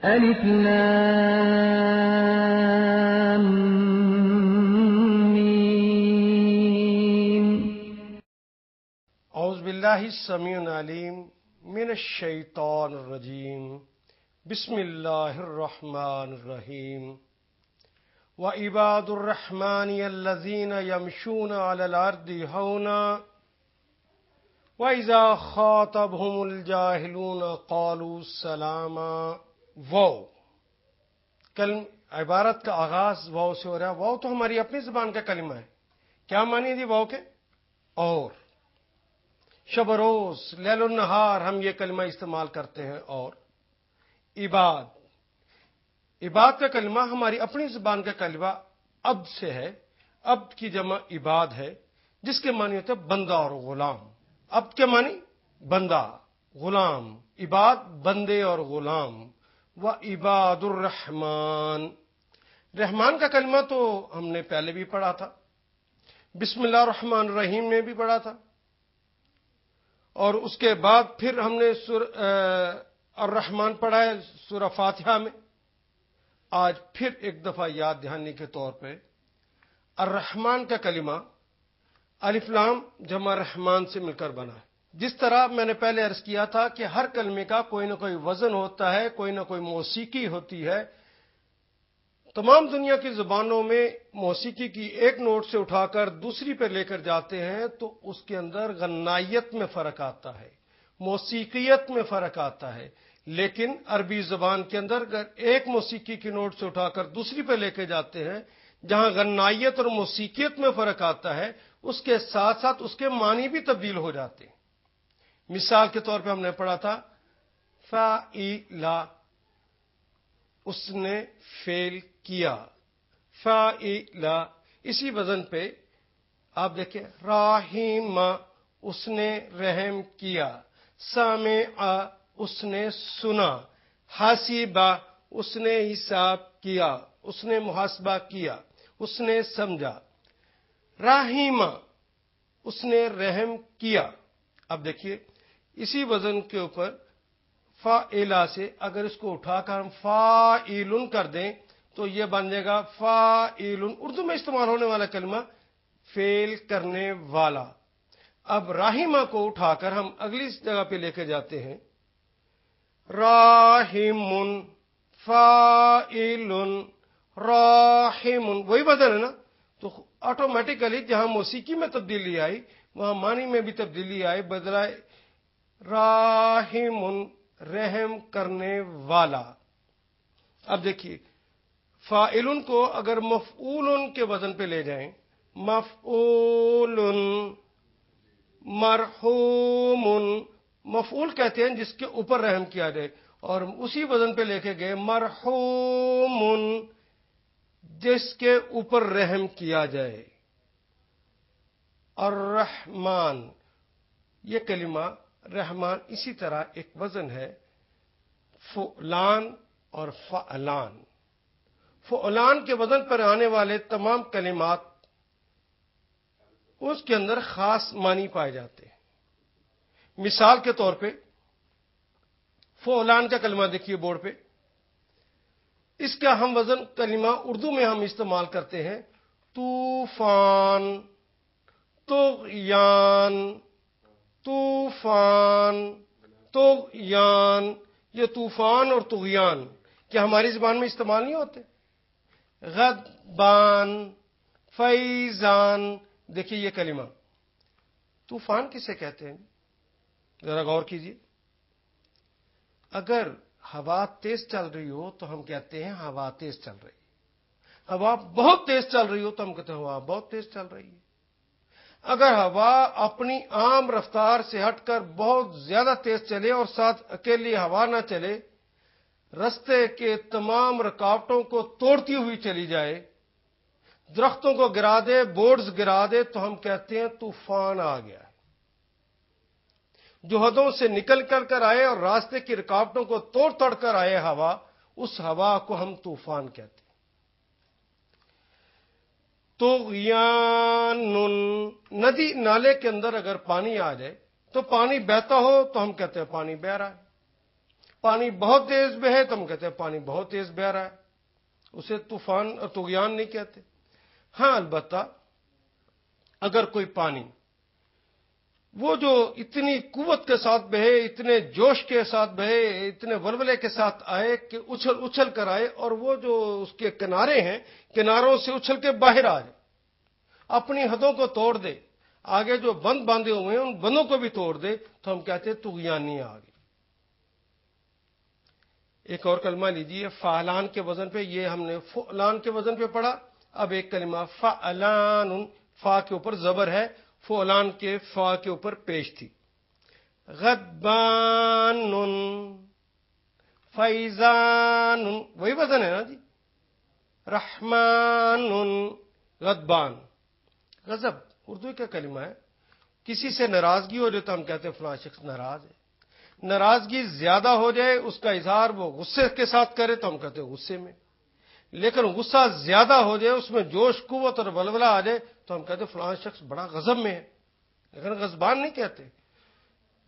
ألف لام ميم. اعوذ باللہ السمیع العلیم من الشیطان الرجیم. بسم اللہ الرحمن الرحیم. وعباد الرحمن الذین یمشون علی الارض ہونا وَإِذَا خَاطَبَهُمُ الْجَاهِلُونَ قَالُوا سَلَامًا. واو عبارت کا آغاز واو سے ہو رہا ہے. واو تو ہماری اپنی زبان کا کلمہ ہے. کیا معنی دی واو کے؟ اور شب و روز لیل و نہار ہم یہ کلمہ استعمال کرتے ہیں. اور عباد کا کلمہ ہماری اپنی زبان کا کلمہ عبد سے ہے. عبد کی جمع عباد ہے جس کے معنی ہوتے ہیں بندہ اور غلام. عبد کے معنی بندہ غلام، عباد بندے اور غلام. وعباد الرحمن، رحمان کا کلمہ تو ہم نے پہلے بھی پڑھا تھا، بسم اللہ الرحمن الرحیم میں بھی پڑھا تھا، اور اس کے بعد پھر ہم نے الرحمن پڑھا ہے سورہ فاتحہ میں. آج پھر ایک دفعہ یاد دہانی کے طور پہ الرحمن کا کلمہ الف لام جمع رحمان سے مل کر بنا ہے. جس طرح میں نے پہلے عرض کیا تھا کہ ہر کلمے کا کوئی نہ کوئی وزن ہوتا ہے، کوئی نہ کوئی موسیقی ہوتی ہے. تمام دنیا کی زبانوں میں موسیقی کی ایک نوٹ سے اٹھا کر دوسری پہ لے کر جاتے ہیں تو اس کے اندر غنائیت میں فرق آتا ہے، موسیقیت میں فرق آتا ہے. لیکن عربی زبان کے اندر اگر ایک موسیقی کی نوٹ سے اٹھا کر دوسری پہ لے کے جاتے ہیں، جہاں غنائیت اور موسیقیت میں فرق آتا ہے، اس کے ساتھ ساتھ اس کے معنی بھی تبدیل ہو جاتے ہیں. مثال کے طور پہ ہم نے پڑھا تھا فعلا، اس نے فعل کیا. فعلا اسی وزن پہ آپ دیکھیں رحیم، اس نے رحم کیا. سمع، اس نے سنا. حاسبہ، اس نے حساب کیا، اس نے محاسبہ کیا، اس نے سمجھا. رحیم، اس نے رحم کیا. اب دیکھیے اسی وزن کے اوپر فاعلا سے اگر اس کو اٹھا کر ہم فاعلن کر دیں تو یہ بن جائے گا فاعلن، اردو میں استعمال ہونے والا کلمہ فعل کرنے والا. اب راہیمہ کو اٹھا کر ہم اگلی جگہ پہ لے کے جاتے ہیں راہمن فاعلن راہمن، وہی بدل ہے نا. تو آٹومیٹیکلی جہاں موسیقی میں تبدیلی آئی وہاں معنی میں بھی تبدیلی آئی، بدلائے راہمن رحم کرنے والا. اب دیکھیے فاعلن کو اگر مفعولن کے وزن پہ لے جائیں، مفعولن. مرحومن، مفعول کہتے ہیں جس کے اوپر رحم کیا جائے، اور اسی وزن پہ لے کے گئے مرحومن، جس کے اوپر رحم کیا جائے. الرحمن، یہ کلمہ رحمان اسی طرح ایک وزن ہے فعلان اور فعلان. فعلان کے وزن پر آنے والے تمام کلمات اس کے اندر خاص معنی پائے جاتے ہیں. مثال کے طور پہ فعلان کا کلمہ دیکھیے بورڈ پہ. اس کا ہم وزن کلمہ اردو میں ہم استعمال کرتے ہیں طوفان، طغیان، طوفان، طغیان. یہ طوفان اور طغیان کیا ہماری زبان میں استعمال نہیں ہوتے؟ غضبان، فیضان. دیکھیے یہ کلمہ طوفان کسے کہتے ہیں؟ ذرا غور کیجیے. اگر ہوا تیز چل رہی ہو تو ہم کہتے ہیں ہوا تیز چل رہی ہے. ہوا بہت تیز چل رہی ہو تو ہم کہتے ہیں ہوا بہت تیز چل رہی ہے. اگر ہوا اپنی عام رفتار سے ہٹ کر بہت زیادہ تیز چلے اور ساتھ اکیلی ہوا نہ چلے، رستے کے تمام رکاوٹوں کو توڑتی ہوئی چلی جائے، درختوں کو گرا دے، بورڈز گرا دے، تو ہم کہتے ہیں طوفان آ گیا ہے. جو حدوں سے نکل کر آئے اور راستے کی رکاوٹوں کو توڑ کر آئے ہوا، اس ہوا کو ہم طوفان کہتے ہیں. طغیان، ندی نالے کے اندر اگر پانی آ جائے تو پانی بہتا ہو تو ہم کہتے ہیں پانی بہ رہا ہے. پانی بہت تیز بہے تو ہم کہتے ہیں پانی بہت تیز بہ رہا ہے، اسے طوفان اور طغیان نہیں کہتے۔ ہاں البتہ اگر کوئی پانی وہ جو اتنی قوت کے ساتھ بہے، اتنے جوش کے ساتھ بہے، اتنے ولولے کے ساتھ آئے کہ اچھل اچھل کر آئے، اور وہ جو اس کے کنارے ہیں کناروں سے اچھل کے باہر آ جائے، اپنی حدوں کو توڑ دے، آگے جو بند باندھے ہوئے ہیں ان بندوں کو بھی توڑ دے، تو ہم کہتے ہیں طغیانی آ گئی۔ ایک اور کلمہ لیجیے فعلان کے وزن پہ، یہ ہم نے فعلان کے وزن پہ پڑھا۔ اب ایک کلمہ فعلان، فا کے اوپر زبر ہے، فعلان کے فا کے اوپر پیش تھی۔ غضبان، فیضان، وہی وزن ہے نا جی۔ رحمان، غضبان، غضب اردو کا کلمہ ہے، کسی سے ناراضگی ہو جائے تو ہم کہتے ہیں فلاں شخص ناراض ہے۔ ناراضگی زیادہ ہو جائے، اس کا اظہار وہ غصے کے ساتھ کرے تو ہم کہتے ہیں غصے میں، لیکن غصہ زیادہ ہو جائے، اس میں جوش قوت اور ولولہ آ جائے تو ہم کہتے ہیں فلاں شخص بڑا غضب میں ہے، لیکن غضبان نہیں کہتے۔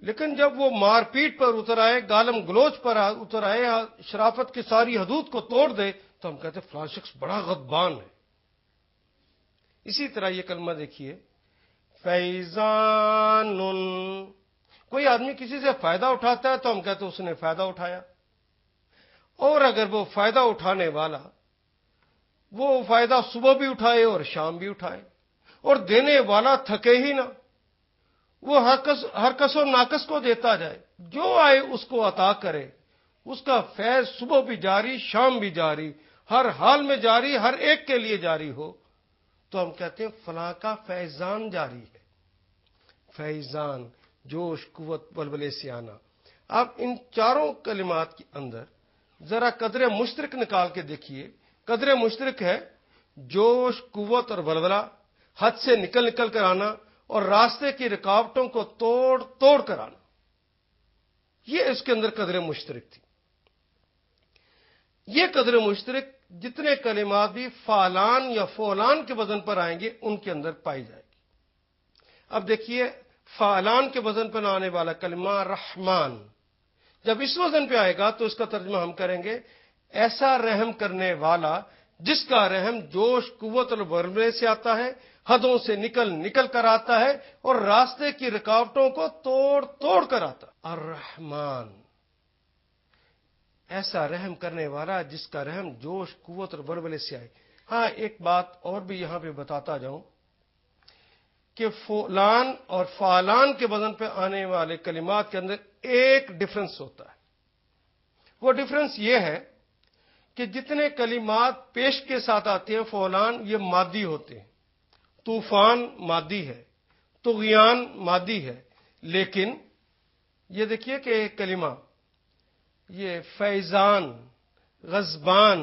لیکن جب وہ مار پیٹ پر اتر آئے، گالم گلوچ پر اتر آئے، شرافت کی ساری حدود کو توڑ دے تو ہم کہتے ہیں فلاں شخص بڑا غضبان ہے۔ اسی طرح یہ کلمہ دیکھیے فیضان، کوئی آدمی کسی سے فائدہ اٹھاتا ہے تو ہم کہتے ہیں اس نے فائدہ اٹھایا، اور اگر وہ فائدہ اٹھانے والا وہ فائدہ صبح بھی اٹھائے اور شام بھی اٹھائے، اور دینے والا تھکے ہی نہ، وہ ہر کس و ناقص کو دیتا جائے، جو آئے اس کو عطا کرے، اس کا فیض صبح بھی جاری شام بھی جاری، ہر حال میں جاری، ہر ایک کے لیے جاری ہو، تو ہم کہتے ہیں فلاں کا فیضان جاری ہے۔ فیضان، جوش قوت ولولے سے آنا۔ اب ان چاروں کلمات کے اندر ذرا قدر مشترک نکال کے دیکھیے۔ قدر مشترک ہے جوش قوت اور ولولہ، حد سے نکل کر آنا، اور راستے کی رکاوٹوں کو توڑ کر آنا، یہ اس کے اندر قدر مشترک تھی۔ یہ قدر مشترک جتنے کلمات بھی فعلان یا فعلان کے وزن پر آئیں گے ان کے اندر پائی جائے گی۔ اب دیکھیے فعلان کے وزن پر آنے والا کلمہ رحمان، جب اس وزن پہ آئے گا تو اس کا ترجمہ ہم کریں گے ایسا رحم کرنے والا جس کا رحم جوش قوت اور ولولے سے آتا ہے، حدوں سے نکل کر آتا ہے، اور راستے کی رکاوٹوں کو توڑ کر آتا ہے۔ الرحمن، ایسا رحم کرنے والا جس کا رحم جوش قوت اور ولولے سے آئے۔ ہاں ایک بات اور بھی یہاں پہ بتاتا جاؤں کہ فعلان اور فعلان کے وزن پہ آنے والے کلمات کے اندر ایک ڈفرنس ہوتا ہے۔ وہ ڈفرنس یہ ہے کہ جتنے کلمات پیش کے ساتھ آتے ہیں فعلان، یہ مادی ہوتے ہیں۔ طوفان مادی ہے، طغیان مادی ہے، لیکن یہ دیکھیے کہ ایک کلمہ یہ فیضان، غضبان،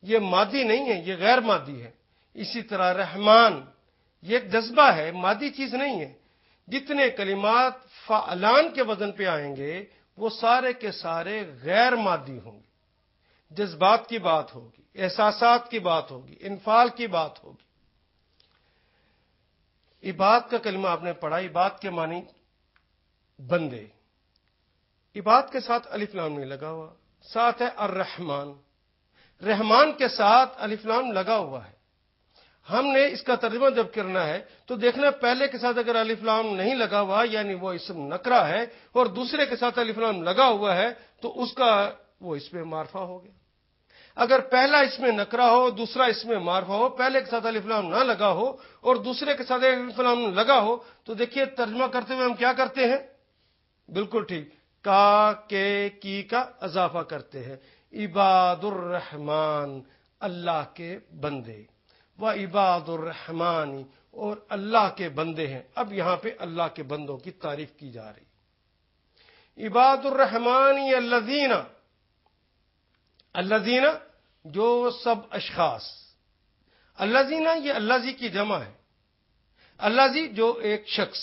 یہ مادی نہیں ہے، یہ غیر مادی ہے۔ اسی طرح رحمان، یہ ایک جذبہ ہے، مادی چیز نہیں ہے۔ جتنے کلمات فعلان کے وزن پہ آئیں گے وہ سارے کے سارے غیر مادی ہوں گے، جذبات کی بات ہوگی، احساسات کی بات ہوگی، انفعال کی بات ہوگی۔ عباد کا کلمہ آپ نے پڑھا، عباد کے معنی بندے، عباد کے ساتھ الف لام نہیں لگا ہوا، ساتھ ہے الرحمن، رحمان کے ساتھ الف لام لگا ہوا ہے۔ ہم نے اس کا ترجمہ جب کرنا ہے تو دیکھنا پہلے کے ساتھ اگر الف لام نہیں لگا ہوا یعنی وہ اسم نکرہ ہے، اور دوسرے کے ساتھ الف لام لگا ہوا ہے تو اس کا وہ اس میں معرفہ ہو گیا۔ اگر پہلا اس میں نکرہ ہو، دوسرا اس میں معرفہ ہو، پہلے کے ساتھ الف لام نہ لگا ہو اور دوسرے کے ساتھ الف لام لگا ہو، تو دیکھیے ترجمہ کرتے ہوئے ہم کیا کرتے ہیں؟ بالکل ٹھیک، کا کے کی کا اضافہ کرتے ہیں۔ عباد الرحمن، اللہ کے بندے، و عباد الرحمن، اور اللہ کے بندے ہیں۔ اب یہاں پہ اللہ کے بندوں کی تعریف کی جا رہی۔ عباد الرحمن الذین، الذین جو سب اشخاص، الذین یہ الذی کی جمع ہے، الذی جو ایک شخص،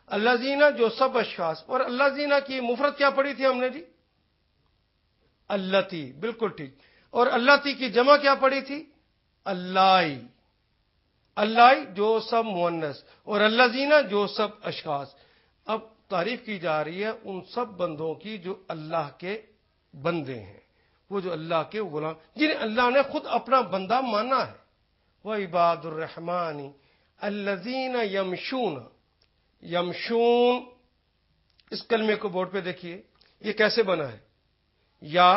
الذین جو سب اشخاص، اور الذین کی مفرد کیا پڑھی تھی ہم نے جی؟ اللتی، بالکل ٹھیک، اور اللتی کی جمع کیا پڑھی تھی؟ اللائی، اللائی جو سب مؤنث، اور الذین جو سب اشخاص۔ اب تعریف کی جا رہی ہے ان سب بندوں کی جو اللہ کے بندے ہیں، وہ جو اللہ کے غلام جنہیں اللہ نے خود اپنا بندہ مانا ہے. وعباد الرحمن الذین یمشون. یمشون اس کلمے کو بورڈ پہ دیکھیے، یہ کیسے بنا ہے؟ یا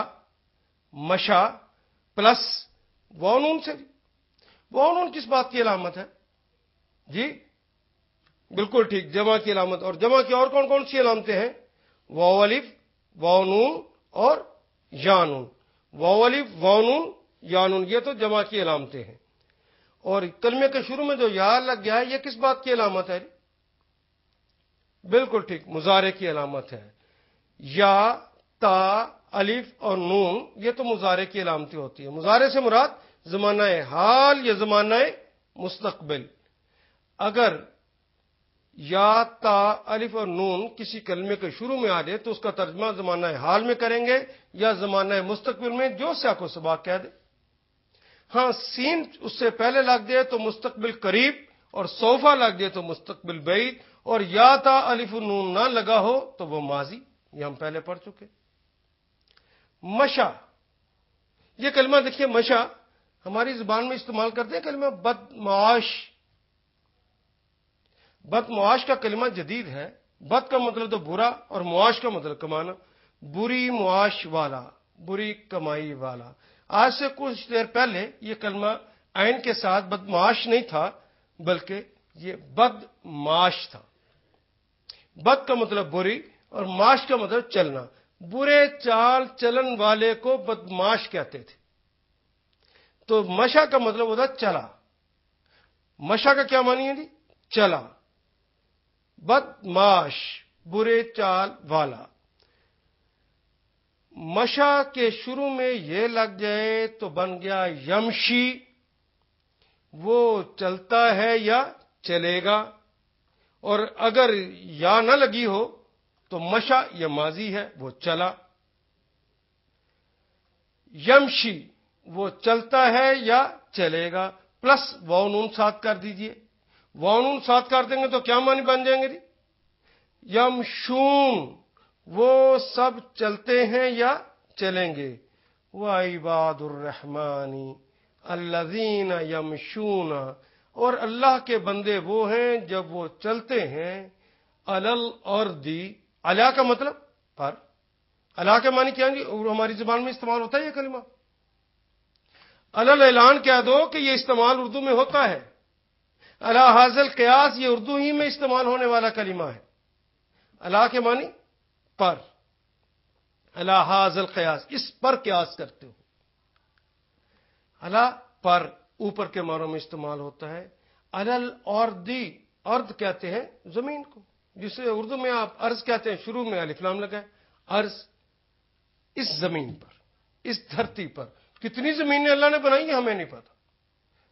مشا پلس واؤ سے. واؤ کس بات کی علامت ہے جی؟ بالکل ٹھیک، جمع کی علامت. اور جمع کی اور کون کون سی علامتیں ہیں؟ واو الف، واو نون اور یا نون. واو الف، واو نون، یا نون، یہ تو جمع کی علامتیں ہیں. اور کلمے کے شروع میں جو یا لگ گیا ہے، یہ کس بات کی علامت ہے؟ بالکل ٹھیک، مضارع کی علامت ہے. یا، تا، الف اور نون یہ تو مضارع کی علامتیں ہوتی ہیں. مضارع سے مراد زمانہ حال یا زمانہ مستقبل. اگر یا، تا، الف اور نون کسی کلمے کے شروع میں آ جائے تو اس کا ترجمہ زمانہ حال میں کریں گے یا زمانہ مستقبل میں، جو سیاق و سباق کہہ دے. ہاں، سین اس سے پہلے لگ جائے تو مستقبل قریب، اور سوفا لگ جائے تو مستقبل بعید، اور یا، تا، الف و نون نہ لگا ہو تو وہ ماضی. یہ ہم پہلے پڑھ چکے. مشا، یہ کلمہ دیکھیے، مشا ہماری زبان میں استعمال کرتے ہیں کلمہ بدمعاش. بدمعاش کا کلمہ جدید ہے. بد کا مطلب تو برا، اور معاش کا مطلب کمانا. بری معاش والا، بری کمائی والا. آج سے کچھ دیر پہلے یہ کلمہ عین کے ساتھ بدمعاش نہیں تھا، بلکہ یہ بدمعاش تھا. بد کا مطلب بری اور معاش کا مطلب چلنا. برے چال چلن والے کو بدمعاش کہتے تھے. تو مشا کا مطلب ہوتا چلا. مشا کا کیا معنی ہے جی؟ چلا. بدمعاش، برے چال والا. مشا کے شروع میں یہ لگ جائے تو بن گیا یمشی، وہ چلتا ہے یا چلے گا. اور اگر یا نہ لگی ہو تو مشا یہ ماضی ہے، وہ چلا. یمشی وہ چلتا ہے یا چلے گا، پلس واو نون ساتھ کر دیجئے. واو نون ساتھ کر دیں گے تو کیا معنی بن جائیں گے جی؟ یمشون وہ سب چلتے ہیں یا چلیں گے. وعباد الرحمن الذین یمشون، اور اللہ کے بندے وہ ہیں جب وہ چلتے ہیں علی الارض. علی کا مطلب پر. علی کا معنی کیا ہے؟ ہماری زبان میں استعمال ہوتا ہے یہ کلمہ. اعلان کہہ دو کہ یہ استعمال اردو میں ہوتا ہے. علی حاصل قیاس یہ اردو ہی میں استعمال ہونے والا کلمہ ہے. علی کے معنی پر. علی حاصل قیاس، اس پر قیاس کرتے ہو. علی پر، اوپر کے معنوں میں استعمال ہوتا ہے. علی الارض، ارض کہتے ہیں زمین کو، جسے اردو میں آپ ارض کہتے ہیں، شروع میں الف لام لگا ہے. ارض، اس زمین پر، اس دھرتی پر. کتنی زمینیں اللہ نے بنائی ہیں ہمیں نہیں پتا.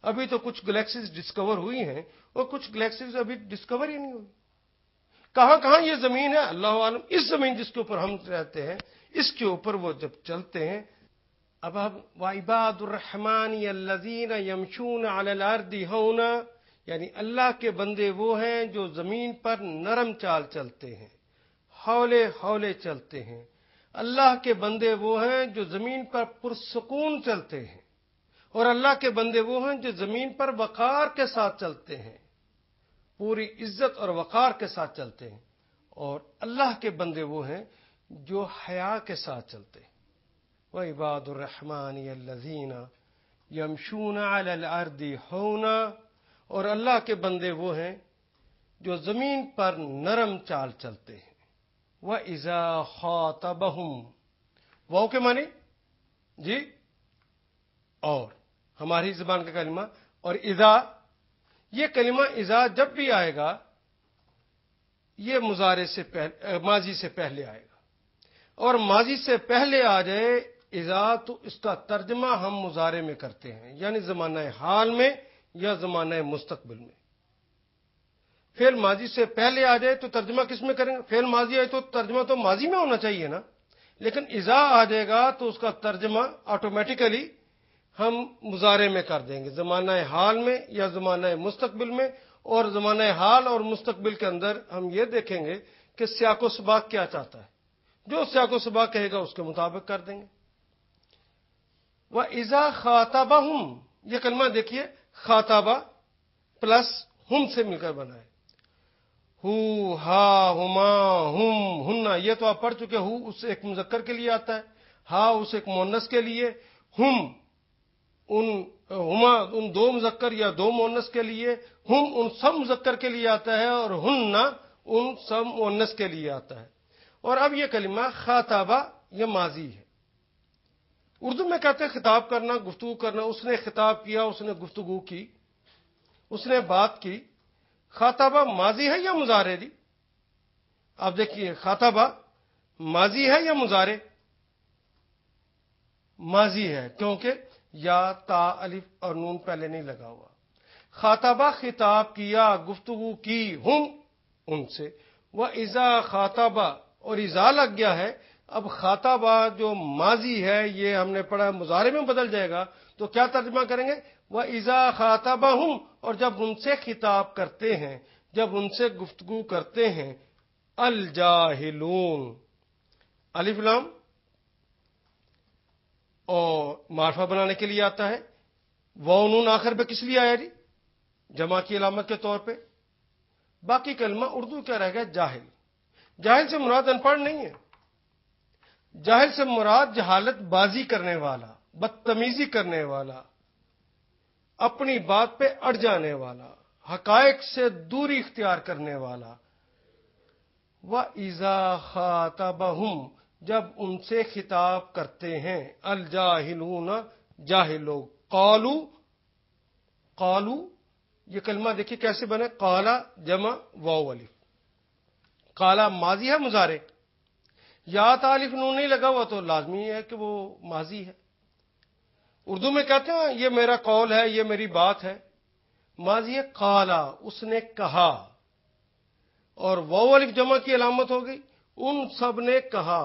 ابھی تو کچھ گلیکسیز ڈسکور ہوئی ہیں اور کچھ گلیکسیز ابھی ڈسکور ہی نہیں ہوئی. کہاں کہاں یہ زمین ہے اللہ عالم. اس زمین جس کے اوپر ہم رہتے ہیں، اس کے اوپر وہ جب چلتے ہیں. اب وعباد الرحمن الذین یمشون علی الارض ہونا، یعنی اللہ کے بندے وہ ہیں جو زمین پر نرم چال چلتے ہیں، ہولے ہولے چلتے ہیں. اللہ کے بندے وہ ہیں جو زمین پر پرسکون چلتے ہیں، اور اللہ کے بندے وہ ہیں جو زمین پر وقار کے ساتھ چلتے ہیں، پوری عزت اور وقار کے ساتھ چلتے ہیں. اور اللہ کے بندے وہ ہیں جو حیا کے ساتھ چلتے ہیں. وعباد الرحمن الذین یمشون علی الارض ہونا، اور اللہ کے بندے وہ ہیں جو زمین پر نرم چال چلتے ہیں. وَإِذَا خَاطَبَهُمْ، واو کے معنی جی، اور ہماری زبان کا کلمہ. اور اذا، یہ کلمہ اذا جب بھی آئے گا یہ مضارع سے پہلے، ماضی سے پہلے آئے گا. اور ماضی سے پہلے آ جائے اذا تو اس کا ترجمہ ہم مضارع میں کرتے ہیں، یعنی زمانہ حال میں یا زمانہ مستقبل میں. فعل ماضی سے پہلے آ جائے تو ترجمہ کس میں کریں گے؟ فعل ماضی آئے تو ترجمہ تو ماضی میں ہونا چاہیے نا. لیکن اذا آ جائے گا تو اس کا ترجمہ آٹومیٹیکلی ہم مضارع میں کر دیں گے، زمانہ حال میں یا زمانہ مستقبل میں. اور زمانہ حال اور مستقبل کے اندر ہم یہ دیکھیں گے کہ سیاق و سباق کیا چاہتا ہے. جو سیاق و سباق کہے گا اس کے مطابق کر دیں گے. وَإِذَا خَاطَبَهُمْ، یہ کلمہ دیکھیے خاطبہ پلس ہم سے مل کر بنا ہے. ہو، ہا، ہما، ہم، ہننا، یہ تو آپ پڑھ چکے. ہو اس ایک مذکر کے لیے آتا ہے، ہا اس ایک مؤنث کے لیے، ہم ہما ان دو مذکر یا دو مؤنث کے لیے، ہم ان سب مذکر کے لیے آتا ہے، اور ہننا ان سب مؤنث کے لیے آتا ہے. اور اب یہ کلمہ خاطبہ یہ ماضی ہے. اردو میں کہتے ہیں خطاب کرنا، گفتگو کرنا. اس نے خطاب کیا، اس نے گفتگو کی، اس نے بات کی. خاطبہ ماضی ہے یا مضارع جی؟ آپ دیکھیے خاطبہ ماضی ہے یا مضارع؟ ماضی ہے، کیونکہ یا تا الف اور نون پہلے نہیں لگا ہوا. خاطبہ خطاب کیا، گفتگو کی، ہم ان سے. وَإِذَا خاطبہ اور اذا لگ گیا ہے. اب خاطبہ جو ماضی ہے یہ ہم نے پڑھا مضارع میں بدل جائے گا، تو کیا ترجمہ کریں گے؟ وَإِذَا خَاطَبَهُمْ، اور جب ان سے خطاب کرتے ہیں، جب ان سے گفتگو کرتے ہیں. الجاہلون، الف لام اور معرفہ بنانے کے لیے آتا ہے. واو نون آخر پہ کس لیے آیا جی؟ جمع کی علامت کے طور پہ. باقی کلمہ اردو کیا رہ گیا؟ جاہل. جاہل سے مراد ان پڑھ نہیں ہے. جاہل سے مراد جہالت بازی کرنے والا، بدتمیزی کرنے والا، اپنی بات پہ اڑ جانے والا، حقائق سے دوری اختیار کرنے والا. وَإِذَا خَاطَبَهُمْ، جب ان سے خطاب کرتے ہیں. الجاہلون، جاہل لوگ. قالو یہ کلمہ دیکھیے کیسے بنے. قالا جمع واو الف. قالا ماضی ہے مضارع. یا تا الف نون نہیں لگا ہوا تو لازمی ہے کہ وہ ماضی ہے. اردو میں کہتے ہیں یہ میرا قول ہے، یہ میری بات ہے. ماضی ہے قالا، اس نے کہا، اور واو الف جمع کی علامت ہو گئی. ان سب نے کہا.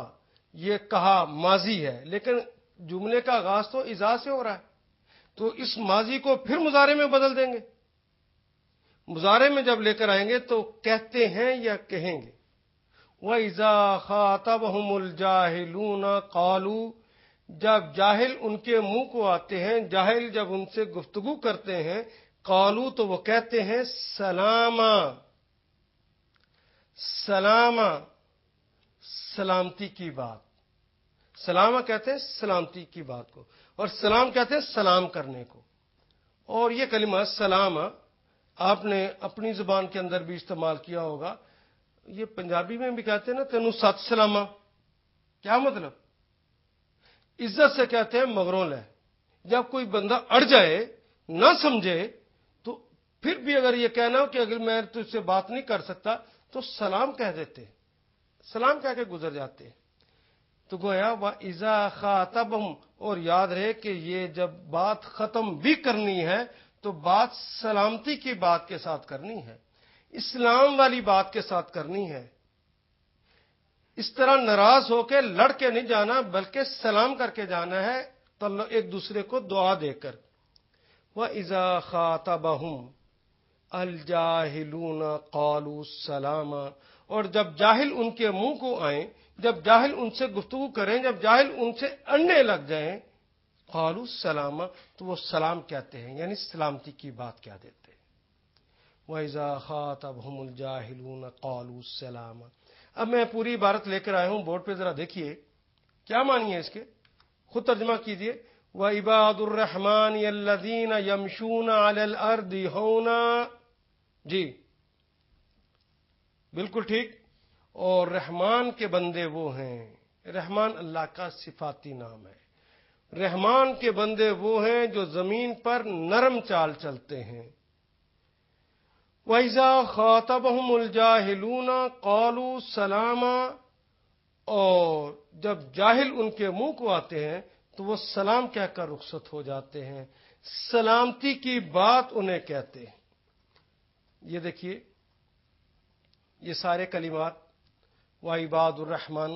یہ کہا ماضی ہے، لیکن جملے کا آغاز تو اذا سے ہو رہا ہے، تو اس ماضی کو پھر مضارع میں بدل دیں گے. مضارع میں جب لے کر آئیں گے تو کہتے ہیں یا کہیں گے. وَإِذَا خَاطَبَهُمُ الْجَاهِلُونَ قَالُوا، جب جاہل ان کے منہ کو آتے ہیں، جاہل جب ان سے گفتگو کرتے ہیں. قالو تو وہ کہتے ہیں سلاما. سلاما سلامتی کی بات. سلامہ کہتے ہیں سلامتی کی بات کو، اور سلام کہتے ہیں سلام کرنے کو. اور یہ کلمہ سلامہ آپ نے اپنی زبان کے اندر بھی استعمال کیا ہوگا. یہ پنجابی میں بھی کہتے ہیں نا تینوں سات سلامہ. کیا مطلب؟ عزت سے کہتے ہیں مغروں لے. جب کوئی بندہ اڑ جائے، نہ سمجھے، تو پھر بھی اگر یہ کہنا ہو کہ اگر میں تجھ سے بات نہیں کر سکتا تو سلام کہہ دیتے، سلام کہہ کے گزر جاتے. تو گویا وَإِذَا خَاطَبَهُمْ، اور یاد رہے کہ یہ جب بات ختم بھی کرنی ہے تو بات سلامتی کی بات کے ساتھ کرنی ہے، اسلام والی بات کے ساتھ کرنی ہے. اس طرح ناراض ہو کے لڑ کے نہیں جانا، بلکہ سلام کر کے جانا ہے، تو ایک دوسرے کو دعا دے کر. وَإِذَا خَاطَبَهُمْ الْجَاهِلُونَ قَالُوا سَلَامًا، اور جب جاہل ان کے منہ کو آئیں، جب جاہل ان سے گفتگو کریں، جب جاہل ان سے اڑنے لگ جائیں، قالوا سلاما، تو وہ سلام کہتے ہیں، یعنی سلامتی کی بات کہہ دیتے ہیں. وَإِذَا خَاطَبَهُمُ الْجَاهِلُونَ قَالُوا سَلَامًا. اب میں پوری عبارت لے کر آیا ہوں، بورڈ پہ ذرا دیکھیے کیا معنی ہے اس کے، خود ترجمہ کیجئے. وَعِبَادُ الرَّحْمَنِ الَّذِينَ يَمْشُونَ عَلَى الْأَرْضِ هَوْنًا. جی بالکل ٹھیک. اور رحمان کے بندے وہ ہیں، رحمان اللہ کا صفاتی نام ہے. رحمان کے بندے وہ ہیں جو زمین پر نرم چال چلتے ہیں. وَإِذَا خَاطَبَهُمُ الْجَاهِلُونَ قَالُوا سَلَامًا، اور جب جاہل ان کے منہ کو آتے ہیں تو وہ سلام کہہ کر رخصت ہو جاتے ہیں، سلامتی کی بات انہیں کہتے ہیں. یہ دیکھیے یہ سارے کلمات، وعباد الرحمن،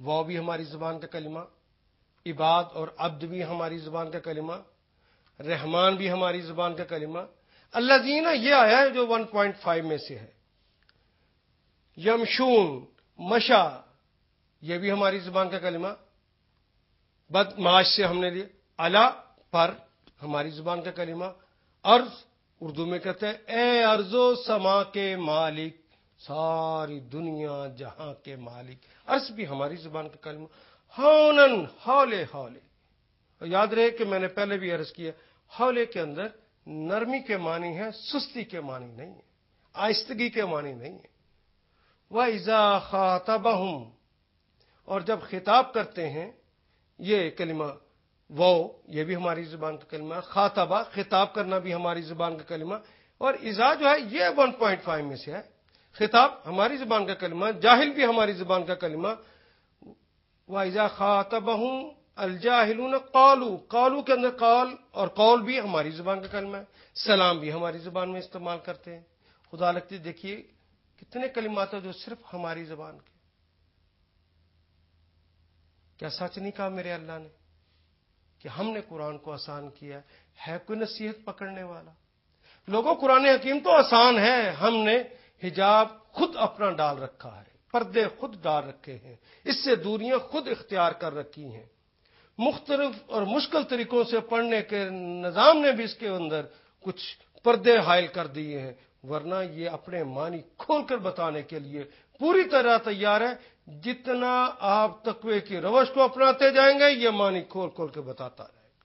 وہ بھی ہماری زبان کا کلمہ، عباد اور عبد بھی ہماری زبان کا کلمہ، رحمان بھی ہماری زبان کا کلمہ. الذین یہ آیا ہے جو 1.5 میں سے ہے. یمشون مشا، یہ بھی ہماری زبان کا کلمہ. بدمعاش سے ہم نے لیا. الا پر ہماری زبان کا کلمہ. ارض اردو میں کہتے ہیں اے ارض و سما کے مالک، ساری دنیا جہاں کے مالک. ارض بھی ہماری زبان کا کلمہ. ہونن ہولے ہولے. یاد رہے کہ میں نے پہلے بھی عرض کیا، ہولے کے اندر نرمی کے معنی ہے، سستی کے معنی نہیں ہے، آہستگی کے معنی نہیں ہے. وَإِذَا خَاطَبَهُمْ، اور جب خطاب کرتے ہیں، یہ کلمہ وہ یہ بھی ہماری زبان کا کلمہ. خاطبہ خطاب کرنا بھی ہماری زبان کا کلمہ. اور اذا جو ہے یہ 1.5 میں سے ہے. خطاب ہماری زبان کا کلمہ، جاہل بھی ہماری زبان کا کلمہ. وَإِذَا خَاطَبَهُمْ الجاہلون قالوا، قالوا کے اندر قال، اور قول بھی ہماری زبان کا کلمہ ہے. سلام بھی ہماری زبان میں استعمال کرتے ہیں. خدا لگتی دیکھیے کتنے کلمات ہیں جو صرف ہماری زبان کے. کیا سچ نہیں کہا میرے اللہ نے کہ ہم نے قرآن کو آسان کیا ہے کوئی نصیحت پکڑنے والا؟ لوگوں قرآن حکیم تو آسان ہے، ہم نے حجاب خود اپنا ڈال رکھا ہے، پردے خود ڈال رکھے ہیں، اس سے دوریاں خود اختیار کر رکھی ہیں. مختلف اور مشکل طریقوں سے پڑھنے کے نظام نے بھی اس کے اندر کچھ پردے حائل کر دیے ہیں، ورنہ یہ اپنے معنی کھول کر بتانے کے لیے پوری طرح تیار ہے. جتنا آپ تقوی کی روش کو اپناتے جائیں گے یہ معنی کھول کھول کے بتاتا رہے گا.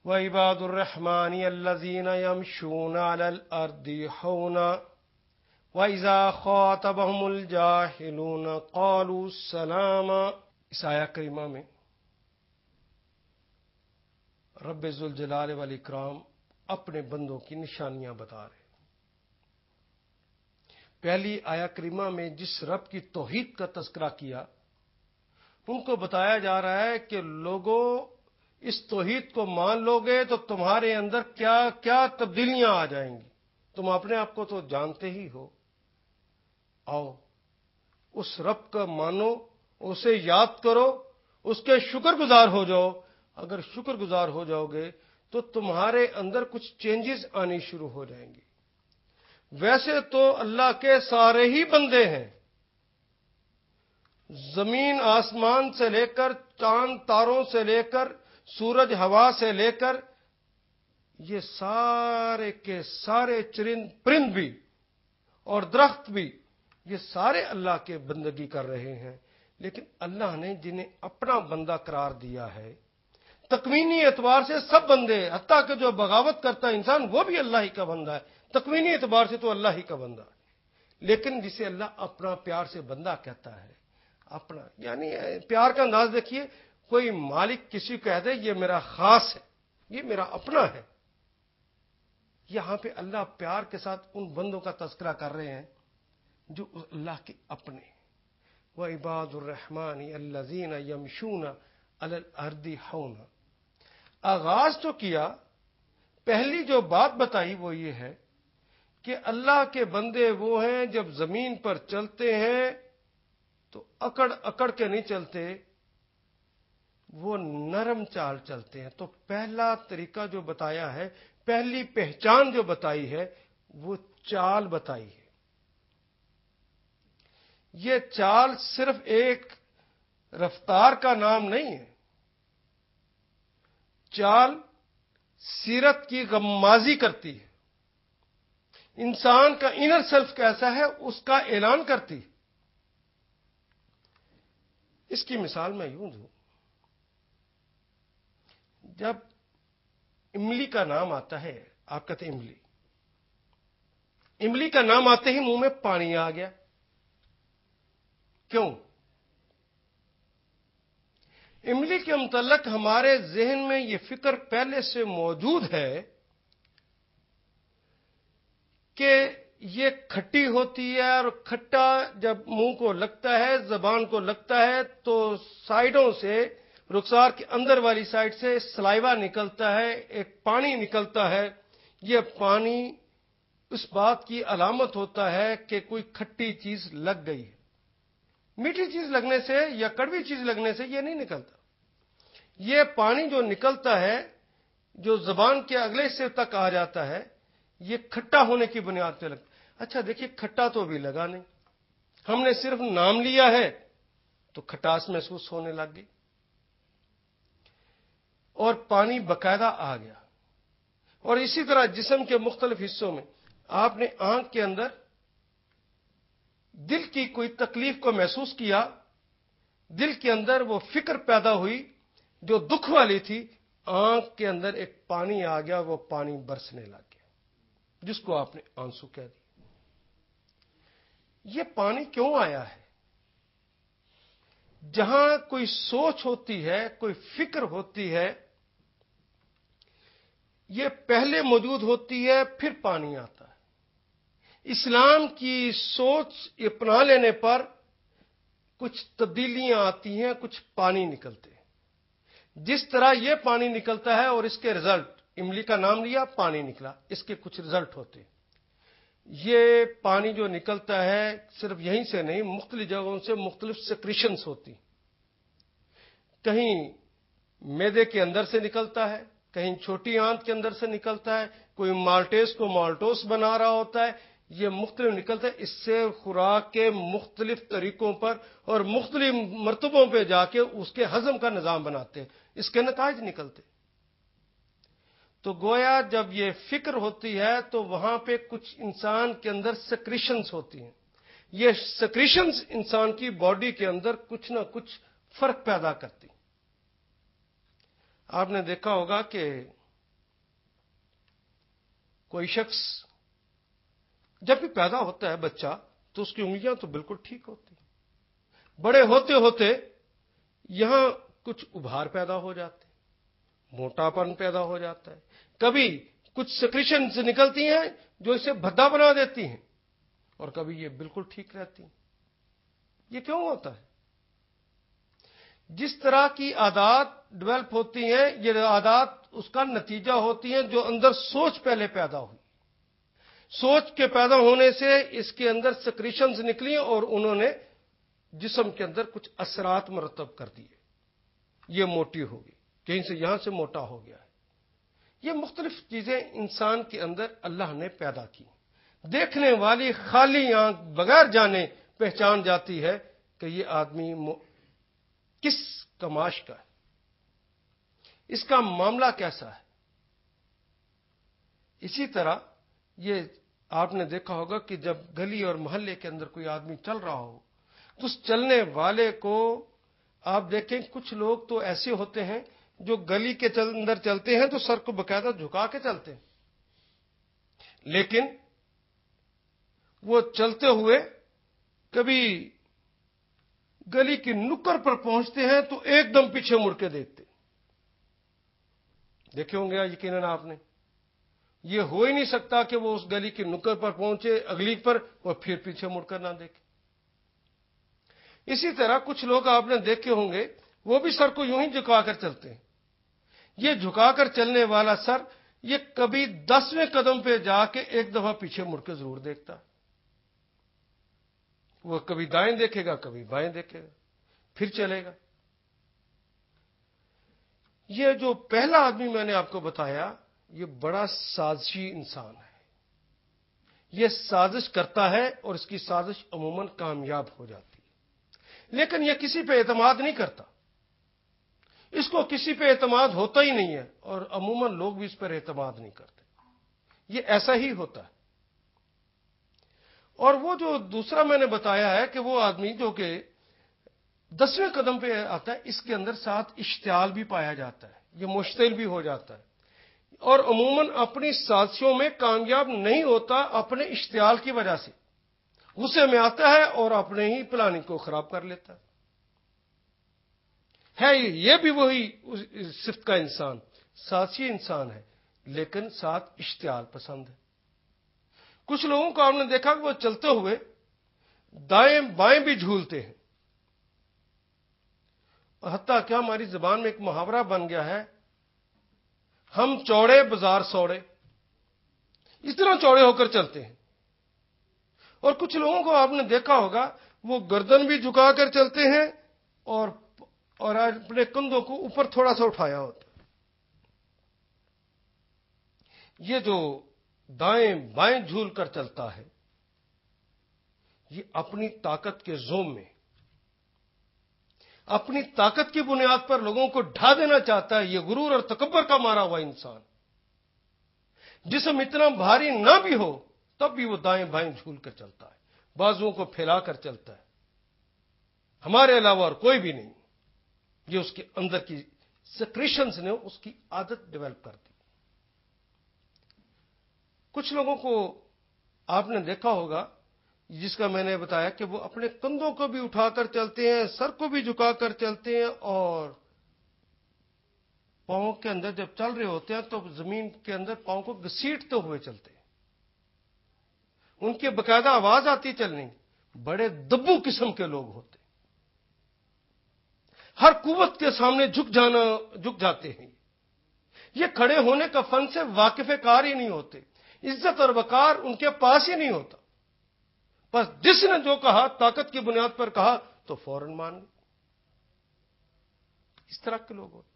وَعِبَادُ الرَّحْمَٰنِ الَّذِينَ يَمْشُونَ عَلَى الْأَرْضِ هَوْنًا وَإِذَا خَاطَبَهُمُ الْجَاهِلُونَ قَالُوا سَلَامًا. اس آیہ کریمہ میں رب ذوالجلال والاکرام اپنے بندوں کی نشانیاں بتا رہے ہیں. پہلی آیہ کریمہ میں جس رب کی توحید کا تذکرہ کیا، ان کو بتایا جا رہا ہے کہ لوگوں اس توحید کو مان لو گے تو تمہارے اندر کیا کیا تبدیلیاں آ جائیں گی. تم اپنے آپ کو تو جانتے ہی ہو. آؤ اس رب کا مانو، اسے یاد کرو، اس کے شکر گزار ہو جاؤ. اگر شکر گزار ہو جاؤ گے تو تمہارے اندر کچھ چینجز آنی شروع ہو جائیں گی. ویسے تو اللہ کے سارے ہی بندے ہیں، زمین آسمان سے لے کر چاند تاروں سے لے کر سورج ہوا سے لے کر یہ سارے کے سارے چرند پرند بھی اور درخت بھی، یہ سارے اللہ کے بندگی کر رہے ہیں. لیکن اللہ نے جنہیں اپنا بندہ قرار دیا ہے، تکوینی اعتبار سے سب بندے، حتیٰ کہ جو بغاوت کرتا ہے انسان وہ بھی اللہ ہی کا بندہ ہے. تکوینی اعتبار سے تو اللہ ہی کا بندہ ہے. لیکن جسے اللہ اپنا پیار سے بندہ کہتا ہے، اپنا یعنی پیار کا انداز دیکھیے. کوئی مالک کسی کو کہہ دے یہ میرا خاص ہے، یہ میرا اپنا ہے. یہاں پہ اللہ پیار کے ساتھ ان بندوں کا تذکرہ کر رہے ہیں جو اللہ کے اپنے. وَعِبَادُ الرَّحْمَٰنِ الَّذِينَ يَمْشُونَ عَلَى الْأَرْضِ هَوْنًا. آغاز جو کیا، پہلی جو بات بتائی وہ یہ ہے کہ اللہ کے بندے وہ ہیں جب زمین پر چلتے ہیں تو اکڑ اکڑ کے نہیں چلتے، وہ نرم چال چلتے ہیں. تو پہلا طریقہ جو بتایا ہے، پہلی پہچان جو بتائی ہے وہ چال بتائی ہے. یہ چال صرف ایک رفتار کا نام نہیں ہے. چال سیرت کی غمازی کرتی ہے. انسان کا انر سیلف کیسا ہے اس کا اعلان کرتی. اس کی مثال میں یوں دوں، جب املی کا نام آتا ہے، آپ کہتے ہیں املی، املی کا نام آتے ہی منہ میں پانی آ گیا. کیوں؟ املی کے متعلق ہمارے ذہن میں یہ فکر پہلے سے موجود ہے کہ یہ کھٹی ہوتی ہے، اور کھٹا جب منہ کو لگتا ہے، زبان کو لگتا ہے، تو سائیڈوں سے، رخسار کے اندر والی سائیڈ سے سلائیوا نکلتا ہے، ایک پانی نکلتا ہے. یہ پانی اس بات کی علامت ہوتا ہے کہ کوئی کھٹی چیز لگ گئی ہے. میٹھی چیز لگنے سے یا کڑوی چیز لگنے سے یہ نہیں نکلتا. یہ پانی جو نکلتا ہے، جو زبان کے اگلے حصے تک آ جاتا ہے، یہ کھٹا ہونے کی بنیاد پہ لگتا ہے. اچھا دیکھیے، کھٹا تو بھی لگا نہیں، ہم نے صرف نام لیا ہے تو کھٹاس محسوس ہونے لگ گئی اور پانی باقاعدہ آ گیا. اور اسی طرح جسم کے مختلف حصوں میں آپ نے آنکھ کے اندر دل کی کوئی تکلیف کو محسوس کیا، دل کے اندر وہ فکر پیدا ہوئی جو دکھ والی تھی، آنکھ کے اندر ایک پانی آ گیا، وہ پانی برسنے لگ گیا جس کو آپ نے آنسو کہہ دیا. یہ پانی کیوں آیا ہے؟ جہاں کوئی سوچ ہوتی ہے، کوئی فکر ہوتی ہے، یہ پہلے موجود ہوتی ہے، پھر پانی آتا ہے. اسلام کی سوچ اپنا لینے پر کچھ تبدیلیاں آتی ہیں، کچھ پانی نکلتے ہیں. جس طرح یہ پانی نکلتا ہے اور اس کے رزلٹ، املی کا نام لیا، پانی نکلا، اس کے کچھ رزلٹ ہوتے ہیں. یہ پانی جو نکلتا ہے صرف یہیں سے نہیں، مختلف جگہوں سے مختلف سیکریشنز ہوتی. کہیں معدے کے اندر سے نکلتا ہے، کہیں چھوٹی آنت کے اندر سے نکلتا ہے، کوئی مالٹیز کو مالٹوس بنا رہا ہوتا ہے. یہ مختلف نکلتا ہے. اس سے خوراک کے مختلف طریقوں پر اور مختلف مرتبوں پہ جا کے اس کے ہضم کا نظام بناتے ہیں، اس کے نتائج نکلتے. تو گویا جب یہ فکر ہوتی ہے تو وہاں پہ کچھ انسان کے اندر سیکریشنز ہوتی ہیں. یہ سیکریشنز انسان کی باڈی کے اندر کچھ نہ کچھ فرق پیدا کرتی. آپ نے دیکھا ہوگا کہ کوئی شخص جب بھی پیدا ہوتا ہے بچہ تو اس کی انگلیاں تو بالکل ٹھیک ہوتی، بڑے ہوتے ہوتے یہاں کچھ ابھار پیدا ہو جاتے، موٹاپن پیدا ہو جاتا ہے. کبھی کچھ سیکریشنز نکلتی ہیں جو اسے بھدا بنا دیتی ہیں، اور کبھی یہ بالکل ٹھیک رہتی ہیں. یہ کیوں ہوتا ہے؟ جس طرح کی عادات ڈیولپ ہوتی ہیں، یہ عادات اس کا نتیجہ ہوتی ہیں جو اندر سوچ پہلے پیدا ہوئی. سوچ کے پیدا ہونے سے اس کے اندر سیکریشنز نکلی اور انہوں نے جسم کے اندر کچھ اثرات مرتب کر دیے. یہ موٹی ہوگی، کہیں سے یہاں سے موٹا ہو گیا ہے. یہ مختلف چیزیں انسان کے اندر اللہ نے پیدا کی. دیکھنے والی خالی آنکھ بغیر جانے پہچان جاتی ہے کہ یہ آدمی کس کماش کا ہے، اس کا معاملہ کیسا ہے. اسی طرح یہ آپ نے دیکھا ہوگا کہ جب گلی اور محلے کے اندر کوئی آدمی چل رہا ہو تو اس چلنے والے کو آپ دیکھیں، کچھ لوگ تو ایسے ہوتے ہیں جو گلی کے اندر چلتے ہیں تو سر کو باقاعدہ جھکا کے چلتے ہیں، لیکن وہ چلتے ہوئے کبھی گلی کی نکڑ پر پہنچتے ہیں تو ایک دم پیچھے مڑ کے دیکھتے. دیکھے ہوں گے یقیناً آپ نے. یہ ہو ہی نہیں سکتا کہ وہ اس گلی کی نکڑ پر پہنچے اگلی پر اور پھر پیچھے مڑ کر نہ دیکھے. اسی طرح کچھ لوگ آپ نے دیکھے ہوں گے وہ بھی سر کو یوں ہی جھکا کر چلتے ہیں. یہ جھکا کر چلنے والا سر یہ کبھی 10ویں قدم پہ جا کے ایک دفعہ پیچھے مڑ کے ضرور دیکھتا. وہ کبھی دائیں دیکھے گا، کبھی بائیں دیکھے گا، پھر چلے گا. یہ جو پہلا آدمی میں نے آپ کو بتایا یہ بڑا سازشی انسان ہے. یہ سازش کرتا ہے اور اس کی سازش عموماً کامیاب ہو جاتی ہے، لیکن یہ کسی پہ اعتماد نہیں کرتا. اس کو کسی پہ اعتماد ہوتا ہی نہیں ہے اور عموماً لوگ بھی اس پر اعتماد نہیں کرتے. یہ ایسا ہی ہوتا ہے. اور وہ جو دوسرا میں نے بتایا ہے کہ وہ آدمی جو کہ 10ویں قدم پہ آتا ہے، اس کے اندر ساتھ اشتعال بھی پایا جاتا ہے. یہ مشتعل بھی ہو جاتا ہے اور عموماً اپنی سازشوں میں کامیاب نہیں ہوتا اپنے اشتعال کی وجہ سے. غصے میں آتا ہے اور اپنے ہی پلاننگ کو خراب کر لیتا ہے. یہ بھی وہی صفت کا انسان، سازشی انسان ہے لیکن ساتھ اشتعال پسند ہے. کچھ لوگوں کو آپ نے دیکھا کہ وہ چلتے ہوئے دائیں بائیں بھی جھولتے ہیں. حتیٰ کہ ہماری زبان میں ایک محاورہ بن گیا ہے، ہم چوڑے بازار سوڑے، اس طرح چوڑے ہو کر چلتے ہیں. اور کچھ لوگوں کو آپ نے دیکھا ہوگا وہ گردن بھی جھکا کر چلتے ہیں اور اپنے کندھوں کو اوپر تھوڑا سا اٹھایا ہوتا. یہ جو دائیں بائیں جھول کر چلتا ہے یہ اپنی طاقت کے زوم میں اپنی طاقت کی بنیاد پر لوگوں کو ڈھا دینا چاہتا ہے. یہ غرور اور تکبر کا مارا ہوا انسان. جسم اتنا بھاری نہ بھی ہو تب بھی وہ دائیں بائیں جھول کر چلتا ہے, بازوؤں کو پھیلا کر چلتا ہے. ہمارے علاوہ اور کوئی بھی نہیں. یہ اس کے اندر کی سیکریشنز نے اس کی عادت ڈیولپ کر دی. کچھ لوگوں کو آپ نے دیکھا ہوگا جس کا میں نے بتایا کہ وہ اپنے کندھوں کو بھی اٹھا کر چلتے ہیں, سر کو بھی جھکا کر چلتے ہیں, اور پاؤں کے اندر جب چل رہے ہوتے ہیں تو زمین کے اندر پاؤں کو گھسیٹتے ہوئے چلتے ہیں. ان کی باقاعدہ آواز آتی چلنے. بڑے دبو قسم کے لوگ ہوتے, ہر قوت کے سامنے جھک جاتے ہیں. یہ کھڑے ہونے کا فن سے واقف کار ہی نہیں ہوتے. عزت اور وقار ان کے پاس ہی نہیں ہوتا. بس جس نے جو کہا طاقت کی بنیاد پر کہا تو فوراً مان گئے. اس طرح کے لوگ ہوتے.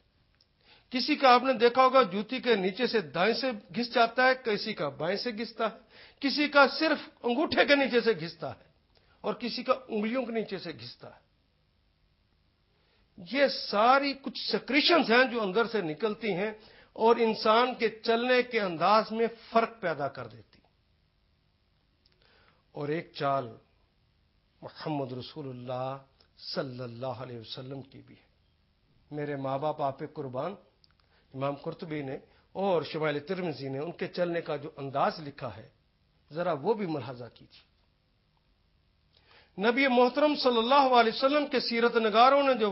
کسی کا آپ نے دیکھا ہوگا جوتی کے نیچے سے دائیں سے گھس جاتا ہے, کسی کا بائیں سے گھستا ہے, کسی کا صرف انگوٹھے کے نیچے سے گھستا ہے اور کسی کا انگلیوں کے نیچے سے گھستا ہے. یہ ساری کچھ سیکریشنز ہیں جو اندر سے نکلتی ہیں اور انسان کے چلنے کے انداز میں فرق پیدا کر دیتی. اور ایک چال محمد رسول اللہ صلی اللہ علیہ وسلم کی بھی ہے. میرے ماں باپ آپ قربان, امام قرطبی نے اور شمائل ترمذی نے ان کے چلنے کا جو انداز لکھا ہے ذرا وہ بھی ملاحظہ کیجیے. نبی محترم صلی اللہ علیہ وسلم کے سیرت نگاروں نے جو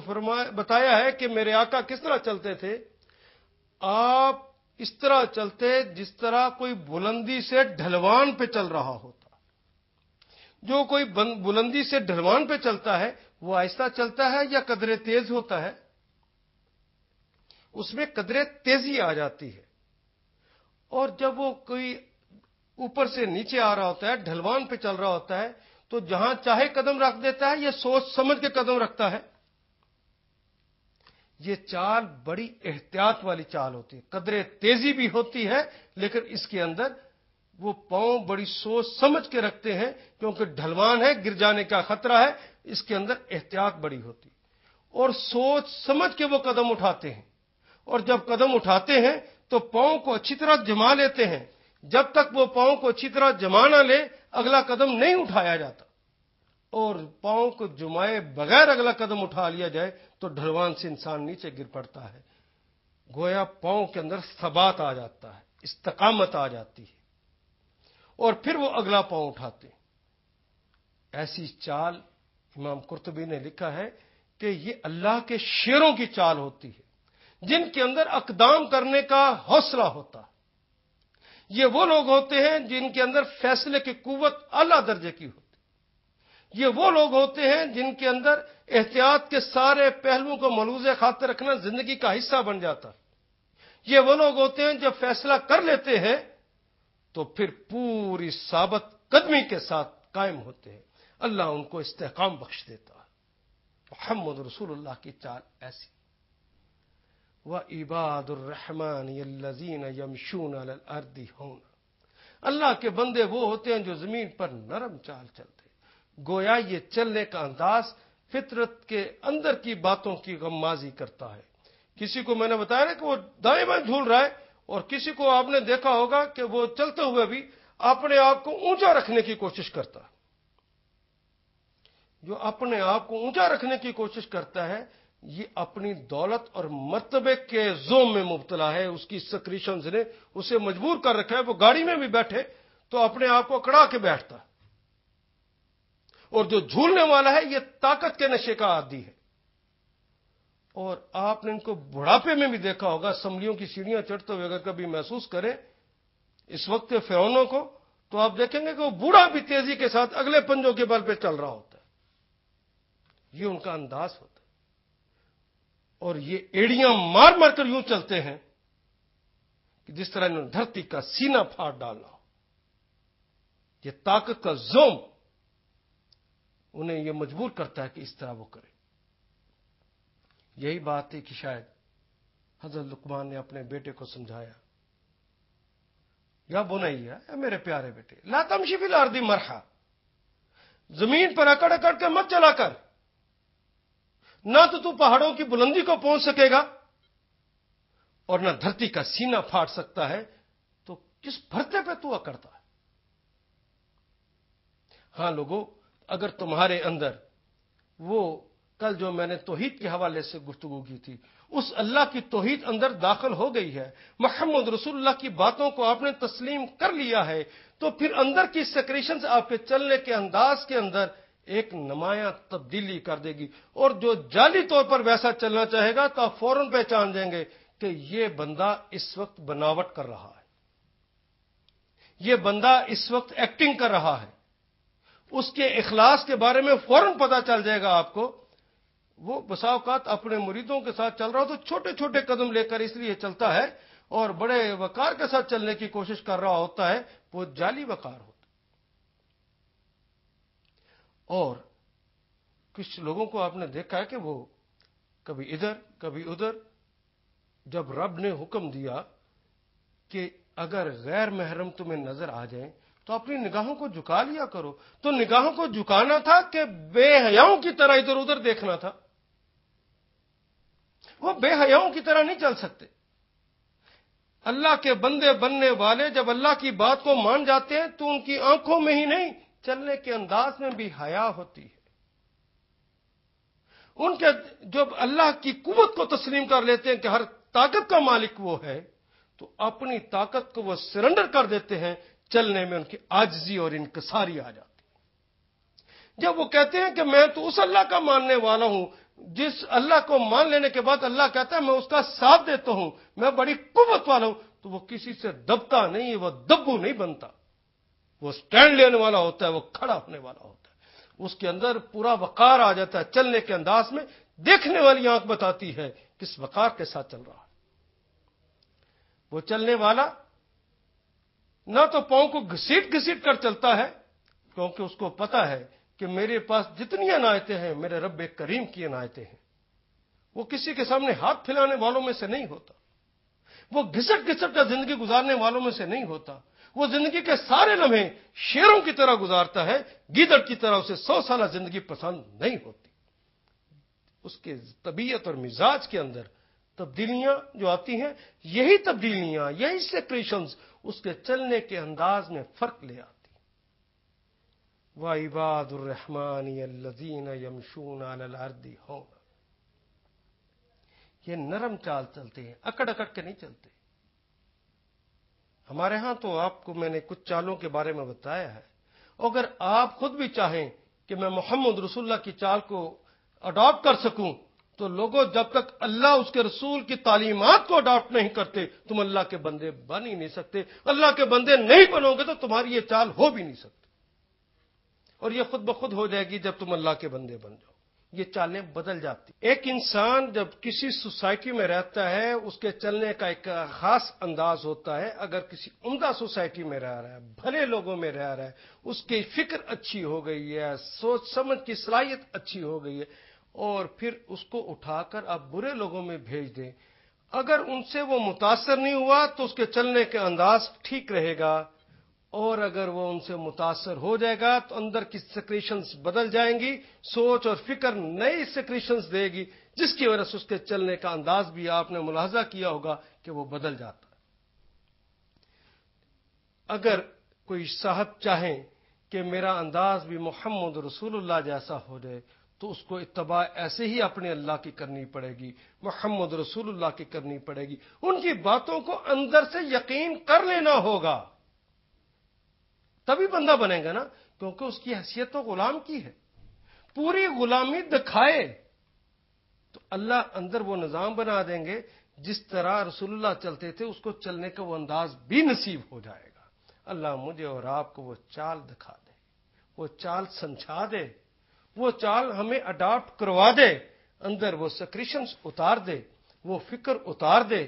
بتایا ہے کہ میرے آقا کس طرح چلتے تھے, آپ اس طرح چلتے جس طرح کوئی بلندی سے ڈھلوان پہ چل رہا ہوتا. جو کوئی بلندی سے ڈھلوان پہ چلتا ہے وہ آہستہ چلتا ہے یا قدرے تیز ہوتا ہے؟ اس میں قدرے تیزی آ جاتی ہے. اور جب وہ کوئی اوپر سے نیچے آ رہا ہوتا ہے, ڈھلوان پہ چل رہا ہوتا ہے, تو جہاں چاہے قدم رکھ دیتا ہے یا سوچ سمجھ کے قدم رکھتا ہے. یہ چال بڑی احتیاط والی چال ہوتی ہے. قدرے تیزی بھی ہوتی ہے لیکن اس کے اندر وہ پاؤں بڑی سوچ سمجھ کے رکھتے ہیں کیونکہ ڈھلوان ہے, گر جانے کا خطرہ ہے. اس کے اندر احتیاط بڑی ہوتی اور سوچ سمجھ کے وہ قدم اٹھاتے ہیں. اور جب قدم اٹھاتے ہیں تو پاؤں کو اچھی طرح جما لیتے ہیں. جب تک وہ پاؤں کو اچھی طرح جما نہ لے اگلا قدم نہیں اٹھایا جاتا. اور پاؤں کو جمائے بغیر اگلا قدم اٹھا لیا جائے تو ڈھلوان سے انسان نیچے گر پڑتا ہے. گویا پاؤں کے اندر ثبات آ جاتا ہے, استقامت آ جاتی ہے, اور پھر وہ اگلا پاؤں اٹھاتے. ایسی چال امام قرطبی نے لکھا ہے کہ یہ اللہ کے شیروں کی چال ہوتی ہے جن کے اندر اقدام کرنے کا حوصلہ ہوتا ہے. یہ وہ لوگ ہوتے ہیں جن کے اندر فیصلے کی قوت اعلیٰ درجے کی ہوتی. یہ وہ لوگ ہوتے ہیں جن کے اندر احتیاط کے سارے پہلوؤں کو ملحوظ خاطر رکھنا زندگی کا حصہ بن جاتا. یہ وہ لوگ ہوتے ہیں جب فیصلہ کر لیتے ہیں تو پھر پوری ثابت قدمی کے ساتھ قائم ہوتے ہیں. اللہ ان کو استحکام بخش دیتا ہے. محمد رسول اللہ کی چال ایسی. وَعِبَادُ الرَّحْمَنِ الَّذِينَ يَمْشُونَ عَلَى الْأَرْضِ هَوْنًا. اللہ کے بندے وہ ہوتے ہیں جو زمین پر نرم چال چلتے ہیں. گویا یہ چلنے کا انداز فطرت کے اندر کی باتوں کی غمازی کرتا ہے. کسی کو میں نے بتایا نا کہ وہ دائیں بائیں جھول رہا ہے, اور کسی کو آپ نے دیکھا ہوگا کہ وہ چلتے ہوئے بھی اپنے آپ کو اونچا رکھنے کی کوشش کرتا ہے. جو اپنے آپ کو اونچا رکھنے کی کوشش کرتا ہے یہ اپنی دولت اور مرتبے کے زوم میں مبتلا ہے. اس کی سیکریشنز نے اسے مجبور کر رکھا ہے. وہ گاڑی میں بھی بیٹھے تو اپنے آپ کو اکڑا کے بیٹھتا ہے. اور جو جھولنے والا ہے یہ طاقت کے نشے کا عادی ہے. اور آپ نے ان کو بڑھاپے میں بھی دیکھا ہوگا, اسمبلیوں کی سیڑھیاں چڑھتے ہوئے اگر کبھی محسوس کریں اس وقت فرعونوں کو, تو آپ دیکھیں گے کہ وہ بوڑھا بھی تیزی کے ساتھ اگلے پنجوں کے بل پہ چل رہا ہوتا ہے. یہ ان کا انداز ہوتا ہے. اور یہ ایڑیاں مار مار کر یوں چلتے ہیں کہ جس طرح انہوں نے دھرتی کا سینہ پھاڑ ڈالا ہو. یہ طاقت کا زوم انہیں یہ مجبور کرتا ہے کہ اس طرح وہ کرے. یہی بات ہے کہ شاید حضرت لقمان نے اپنے بیٹے کو سمجھایا, یا بنیا اے میرے پیارے بیٹے, لا تمشی فی الارض مرحا, زمین پر اکڑ اکڑ کے مت چلا کر, نہ تو پہاڑوں کی بلندی کو پہنچ سکے گا اور نہ دھرتی کا سینہ پھاڑ سکتا ہے، تو کس بھرتے پہ تو اکڑتا ہے؟ ہاں لوگوں، اگر تمہارے اندر وہ کل جو میں نے توحید کے حوالے سے گفتگو کی تھی، اس اللہ کی توحید اندر داخل ہو گئی ہے، محمد رسول اللہ کی باتوں کو آپ نے تسلیم کر لیا ہے، تو پھر اندر کی سیکریشنز آپ کے چلنے کے انداز کے اندر ایک نمایاں تبدیلی کر دے گی، اور جو جعلی طور پر ویسا چلنا چاہے گا تو آپ فوراً پہچان جائیں گے کہ یہ بندہ اس وقت بناوٹ کر رہا ہے، یہ بندہ اس وقت ایکٹنگ کر رہا ہے۔ اس کے اخلاص کے بارے میں فوراً پتہ چل جائے گا آپ کو۔ وہ بسا اوقات اپنے مریدوں کے ساتھ چل رہا ہو تو چھوٹے چھوٹے قدم لے کر اس لیے چلتا ہے، اور بڑے وقار کے ساتھ چلنے کی کوشش کر رہا ہوتا ہے، وہ جعلی وقار ہوتا ہے۔ اور کچھ لوگوں کو آپ نے دیکھا ہے کہ وہ کبھی ادھر کبھی ادھر، جب رب نے حکم دیا کہ اگر غیر محرم تمہیں نظر آ جائیں تو اپنی نگاہوں کو جھکا لیا کرو، تو نگاہوں کو جھکانا تھا کہ بے حیاؤں کی طرح ادھر ادھر دیکھنا تھا؟ وہ بے حیاؤں کی طرح نہیں چل سکتے۔ اللہ کے بندے بننے والے جب اللہ کی بات کو مان جاتے ہیں تو ان کی آنکھوں میں ہی نہیں، چلنے کے انداز میں بھی حیا ہوتی ہے۔ ان کے جب اللہ کی قوت کو تسلیم کر لیتے ہیں کہ ہر طاقت کا مالک وہ ہے، تو اپنی طاقت کو وہ سرنڈر کر دیتے ہیں، چلنے میں ان کی عاجزی اور انکساری آ جاتی ہے۔ جب وہ کہتے ہیں کہ میں تو اس اللہ کا ماننے والا ہوں جس اللہ کو مان لینے کے بعد اللہ کہتا ہے میں اس کا ساتھ دیتا ہوں، میں بڑی قوت والا ہوں، تو وہ کسی سے دبتا نہیں، وہ دبو نہیں بنتا، وہ سٹینڈ لینے والا ہوتا ہے، وہ کھڑا ہونے والا ہوتا ہے، اس کے اندر پورا وقار آ جاتا ہے۔ چلنے کے انداز میں دیکھنے والی آنکھ بتاتی ہے کس وقار کے ساتھ چل رہا ہے۔ وہ چلنے والا نہ تو پاؤں کو گھسیٹ گھسیٹ کر چلتا ہے، کیونکہ اس کو پتا ہے کہ میرے پاس جتنی عنایتیں ہیں میرے رب کریم کی عنایتیں ہیں، وہ کسی کے سامنے ہاتھ پھیلانے والوں میں سے نہیں ہوتا، وہ گھسٹ گھسٹ کر زندگی گزارنے والوں میں سے نہیں ہوتا، وہ زندگی کے سارے لمحے شیروں کی طرح گزارتا ہے، گیدڑ کی طرح اسے 100 سالہ زندگی پسند نہیں ہوتی۔ اس کے طبیعت اور مزاج کے اندر تبدیلیاں جو آتی ہیں، یہی تبدیلیاں، یہی سیکریشنز اس کے چلنے کے انداز میں فرق لے آتی۔ وَعِبَادُ الرَّحْمَنِ الَّذِينَ يَمْشُونَ عَلَى الْأَرْضِ هَوْنًا، یہ نرم چال چلتے ہیں، اکڑ اکڑ کے نہیں چلتے۔ ہمارے ہاں تو آپ کو میں نے کچھ چالوں کے بارے میں بتایا ہے، اگر آپ خود بھی چاہیں کہ میں محمد رسول اللہ کی چال کو اڈاپٹ کر سکوں، تو لوگوں جب تک اللہ اس کے رسول کی تعلیمات کو اڈاپٹ نہیں کرتے تم اللہ کے بندے بن ہی نہیں سکتے۔ اللہ کے بندے نہیں بنو گے تو تمہاری یہ چال ہو بھی نہیں سکتی، اور یہ خود بخود ہو جائے گی جب تم اللہ کے بندے بن جاؤ، یہ چالیں بدل جاتی۔ ایک انسان جب کسی سوسائٹی میں رہتا ہے اس کے چلنے کا ایک خاص انداز ہوتا ہے۔ اگر کسی عمدہ سوسائٹی میں رہ رہا ہے، بھلے لوگوں میں رہ رہا ہے، اس کی فکر اچھی ہو گئی ہے، سوچ سمجھ کی صلاحیت اچھی ہو گئی ہے، اور پھر اس کو اٹھا کر آپ برے لوگوں میں بھیج دیں، اگر ان سے وہ متاثر نہیں ہوا تو اس کے چلنے کا انداز ٹھیک رہے گا، اور اگر وہ ان سے متاثر ہو جائے گا تو اندر کی سیکریشنز بدل جائیں گی، سوچ اور فکر نئی سیکریشنز دے گی، جس کی وجہ سے اس کے چلنے کا انداز بھی آپ نے ملاحظہ کیا ہوگا کہ وہ بدل جاتا ہے۔ اگر کوئی صاحب چاہیں کہ میرا انداز بھی محمد رسول اللہ جیسا ہو جائے تو اس کو اتباع ایسے ہی اپنے اللہ کی کرنی پڑے گی، محمد رسول اللہ کی کرنی پڑے گی، ان کی باتوں کو اندر سے یقین کر لینا ہوگا، تبھی بندہ بنے گا نا، کیونکہ اس کی حیثیت تو غلام کی ہے۔ پوری غلامی دکھائے تو اللہ اندر وہ نظام بنا دیں گے، جس طرح رسول اللہ چلتے تھے اس کو چلنے کا وہ انداز بھی نصیب ہو جائے گا۔ اللہ مجھے اور آپ کو وہ چال دکھا دے، وہ چال سمجھا دے، وہ چال ہمیں اڈاپٹ کروا دے، اندر وہ سیکریشنز اتار دے، وہ فکر اتار دے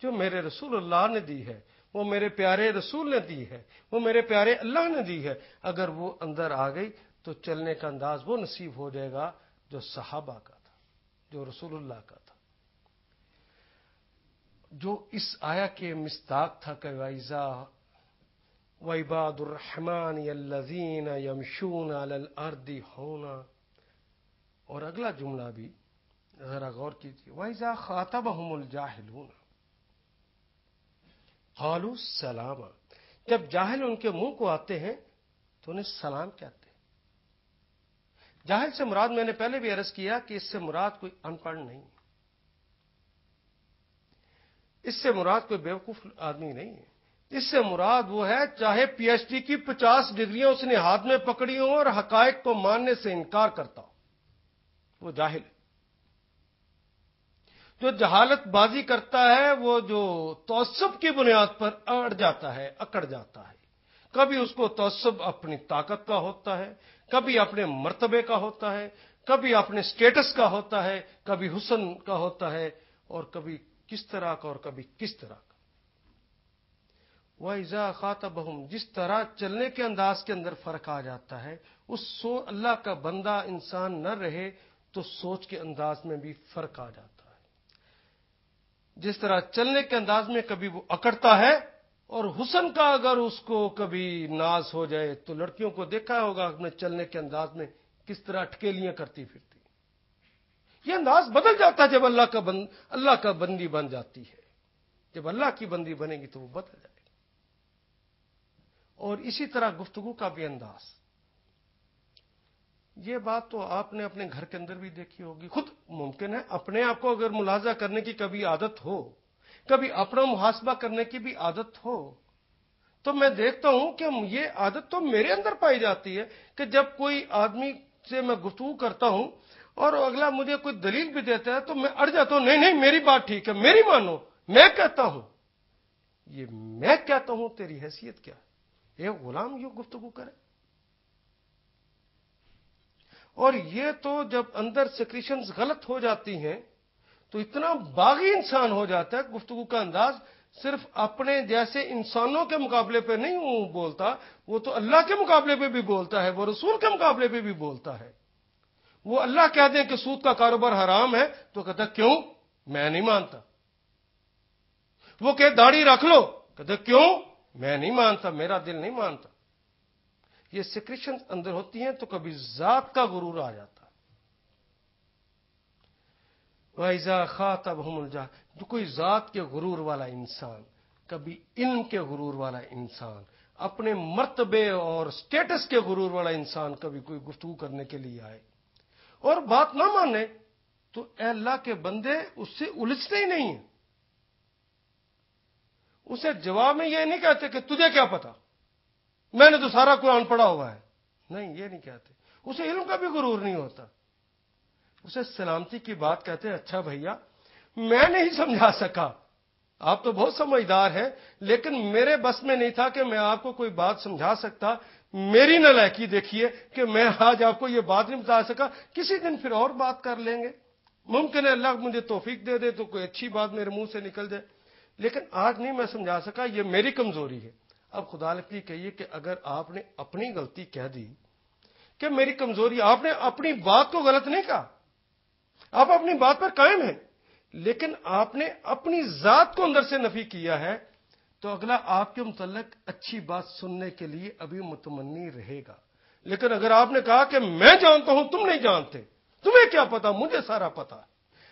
جو میرے رسول اللہ نے دی ہے، وہ میرے پیارے رسول نے دی ہے، وہ میرے پیارے اللہ نے دی ہے۔ اگر وہ اندر آ گئی تو چلنے کا انداز وہ نصیب ہو جائے گا جو صحابہ کا تھا، جو رسول اللہ کا تھا، جو اس آیا کے مصداق تھا کہ وَعِبَادُ الرَّحْمَنِ الَّذِينَ يَمْشُونَ عَلَى الْأَرْضِ هَوْنًا۔ اور اگلا جملہ بھی ذرا غور کیجیے. وَإِذَا خَاطَبَهُمُ الْجَاهِلُونَ قَالُوا سَلَامًا. جب جاہل ان کے منہ کو آتے ہیں تو انہیں سلام کہتے ہیں. جاہل سے مراد میں نے پہلے بھی عرض کیا کہ اس سے مراد کوئی ان پڑھ نہیں ہے. اس سے مراد کوئی بیوقوف آدمی نہیں ہے. اس سے مراد وہ ہے چاہے پی ایچ ڈی کی 50 ڈگریاں اس نے ہاتھ میں پکڑی ہوں اور حقائق کو ماننے سے انکار کرتا ہو، وہ جاہل ہے. جو جہالت بازی کرتا ہے وہ جو تعصب کی بنیاد پر اڑ جاتا ہے، اکڑ جاتا ہے. کبھی اس کو تعصب اپنی طاقت کا ہوتا ہے، کبھی اپنے مرتبے کا ہوتا ہے، کبھی اپنے سٹیٹس کا ہوتا ہے، کبھی حسن کا ہوتا ہے، اور کبھی کس طرح کا اور کبھی کس طرح کا. وَإِذَا خَاطَبَهُمْ، جس طرح چلنے کے انداز کے اندر فرق آ جاتا ہے. اللہ کا بندہ انسان نہ رہے تو سوچ کے انداز میں بھی فرق آ جاتا ہے. جس طرح چلنے کے انداز میں کبھی وہ اکڑتا ہے، اور حسن کا اگر اس کو کبھی ناز ہو جائے تو لڑکیوں کو دیکھا ہوگا اپنے چلنے کے انداز میں کس طرح اٹکیلیاں کرتی پھرتی. یہ انداز بدل جاتا ہے جب اللہ کا بندی بن جاتی ہے. جب اللہ کی بندی بنے گی تو وہ بدل جائے گی. اور اسی طرح گفتگو کا بھی انداز. یہ بات تو آپ نے اپنے گھر کے اندر بھی دیکھی ہوگی. خود ممکن ہے اپنے آپ کو اگر ملاحظہ کرنے کی کبھی عادت ہو، کبھی اپنا محاسبہ کرنے کی بھی عادت ہو، تو میں دیکھتا ہوں کہ یہ عادت تو میرے اندر پائی جاتی ہے کہ جب کوئی آدمی سے میں گفتگو کرتا ہوں اور اگلا مجھے کوئی دلیل بھی دیتا ہے تو میں اڑ جاتا ہوں. نہیں میری بات ٹھیک ہے، میری مانو، میں کہتا ہوں. یہ میں کہتا ہوں تیری حیثیت کیا ہے؟ ایک غلام یوں گفتگو کرے. اور یہ تو جب اندر سیکریشنز غلط ہو جاتی ہیں تو اتنا باغی انسان ہو جاتا ہے. گفتگو کا انداز صرف اپنے جیسے انسانوں کے مقابلے پہ نہیں بولتا، وہ تو اللہ کے مقابلے پہ بھی بولتا ہے، وہ رسول کے مقابلے پہ بھی بولتا ہے. وہ اللہ کہہ دیں کہ سود کا کاروبار حرام ہے تو کہتا کیوں؟ میں نہیں مانتا. وہ کہ داڑھی رکھ لو، کہتا کیوں؟ میں نہیں مانتا، میرا دل نہیں مانتا. یہ سیکریشن اندر ہوتی ہیں تو کبھی ذات کا غرور آ جاتا. وَإِذَا خَاطَبَهُمُ الْجَاهِلُونَ، جو کوئی ذات کے غرور والا انسان، کبھی علم کے غرور والا انسان، اپنے مرتبے اور سٹیٹس کے غرور والا انسان کبھی کوئی گفتگو کرنے کے لیے آئے اور بات نہ مانے تو اے اللہ کے بندے اس سے الجھتے ہی نہیں ہیں. اسے جواب میں یہ نہیں کہتے کہ تجھے کیا پتا، میں نے تو سارا قرآن پڑھا ہوا ہے. نہیں، یہ نہیں کہتے. اسے علم کا بھی غرور نہیں ہوتا. اسے سلامتی کی بات کہتے ہیں. اچھا بھیا، میں نہیں سمجھا سکا، آپ تو بہت سمجھدار ہیں، لیکن میرے بس میں نہیں تھا کہ میں آپ کو کوئی بات سمجھا سکتا. میری نالائکی دیکھیے کہ میں آج آپ کو یہ بات نہیں بتا سکا. کسی دن پھر اور بات کر لیں گے. ممکن ہے اللہ مجھے توفیق دے دے تو کوئی اچھی بات میرے منہ سے نکل جائے، لیکن آج نہیں میں سمجھا سکا. یہ میری کمزوری ہے. اب خدا لکی کہیے کہ اگر آپ نے اپنی غلطی کہہ دی کہ میری کمزوری، آپ نے اپنی بات کو غلط نہیں کہا، آپ اپنی بات پر قائم ہیں، لیکن آپ نے اپنی ذات کو اندر سے نفی کیا ہے، تو اگلا آپ کے متعلق اچھی بات سننے کے لیے ابھی متمنی رہے گا. لیکن اگر آپ نے کہا کہ میں جانتا ہوں تم نہیں جانتے، تمہیں کیا پتا، مجھے سارا پتا ہے،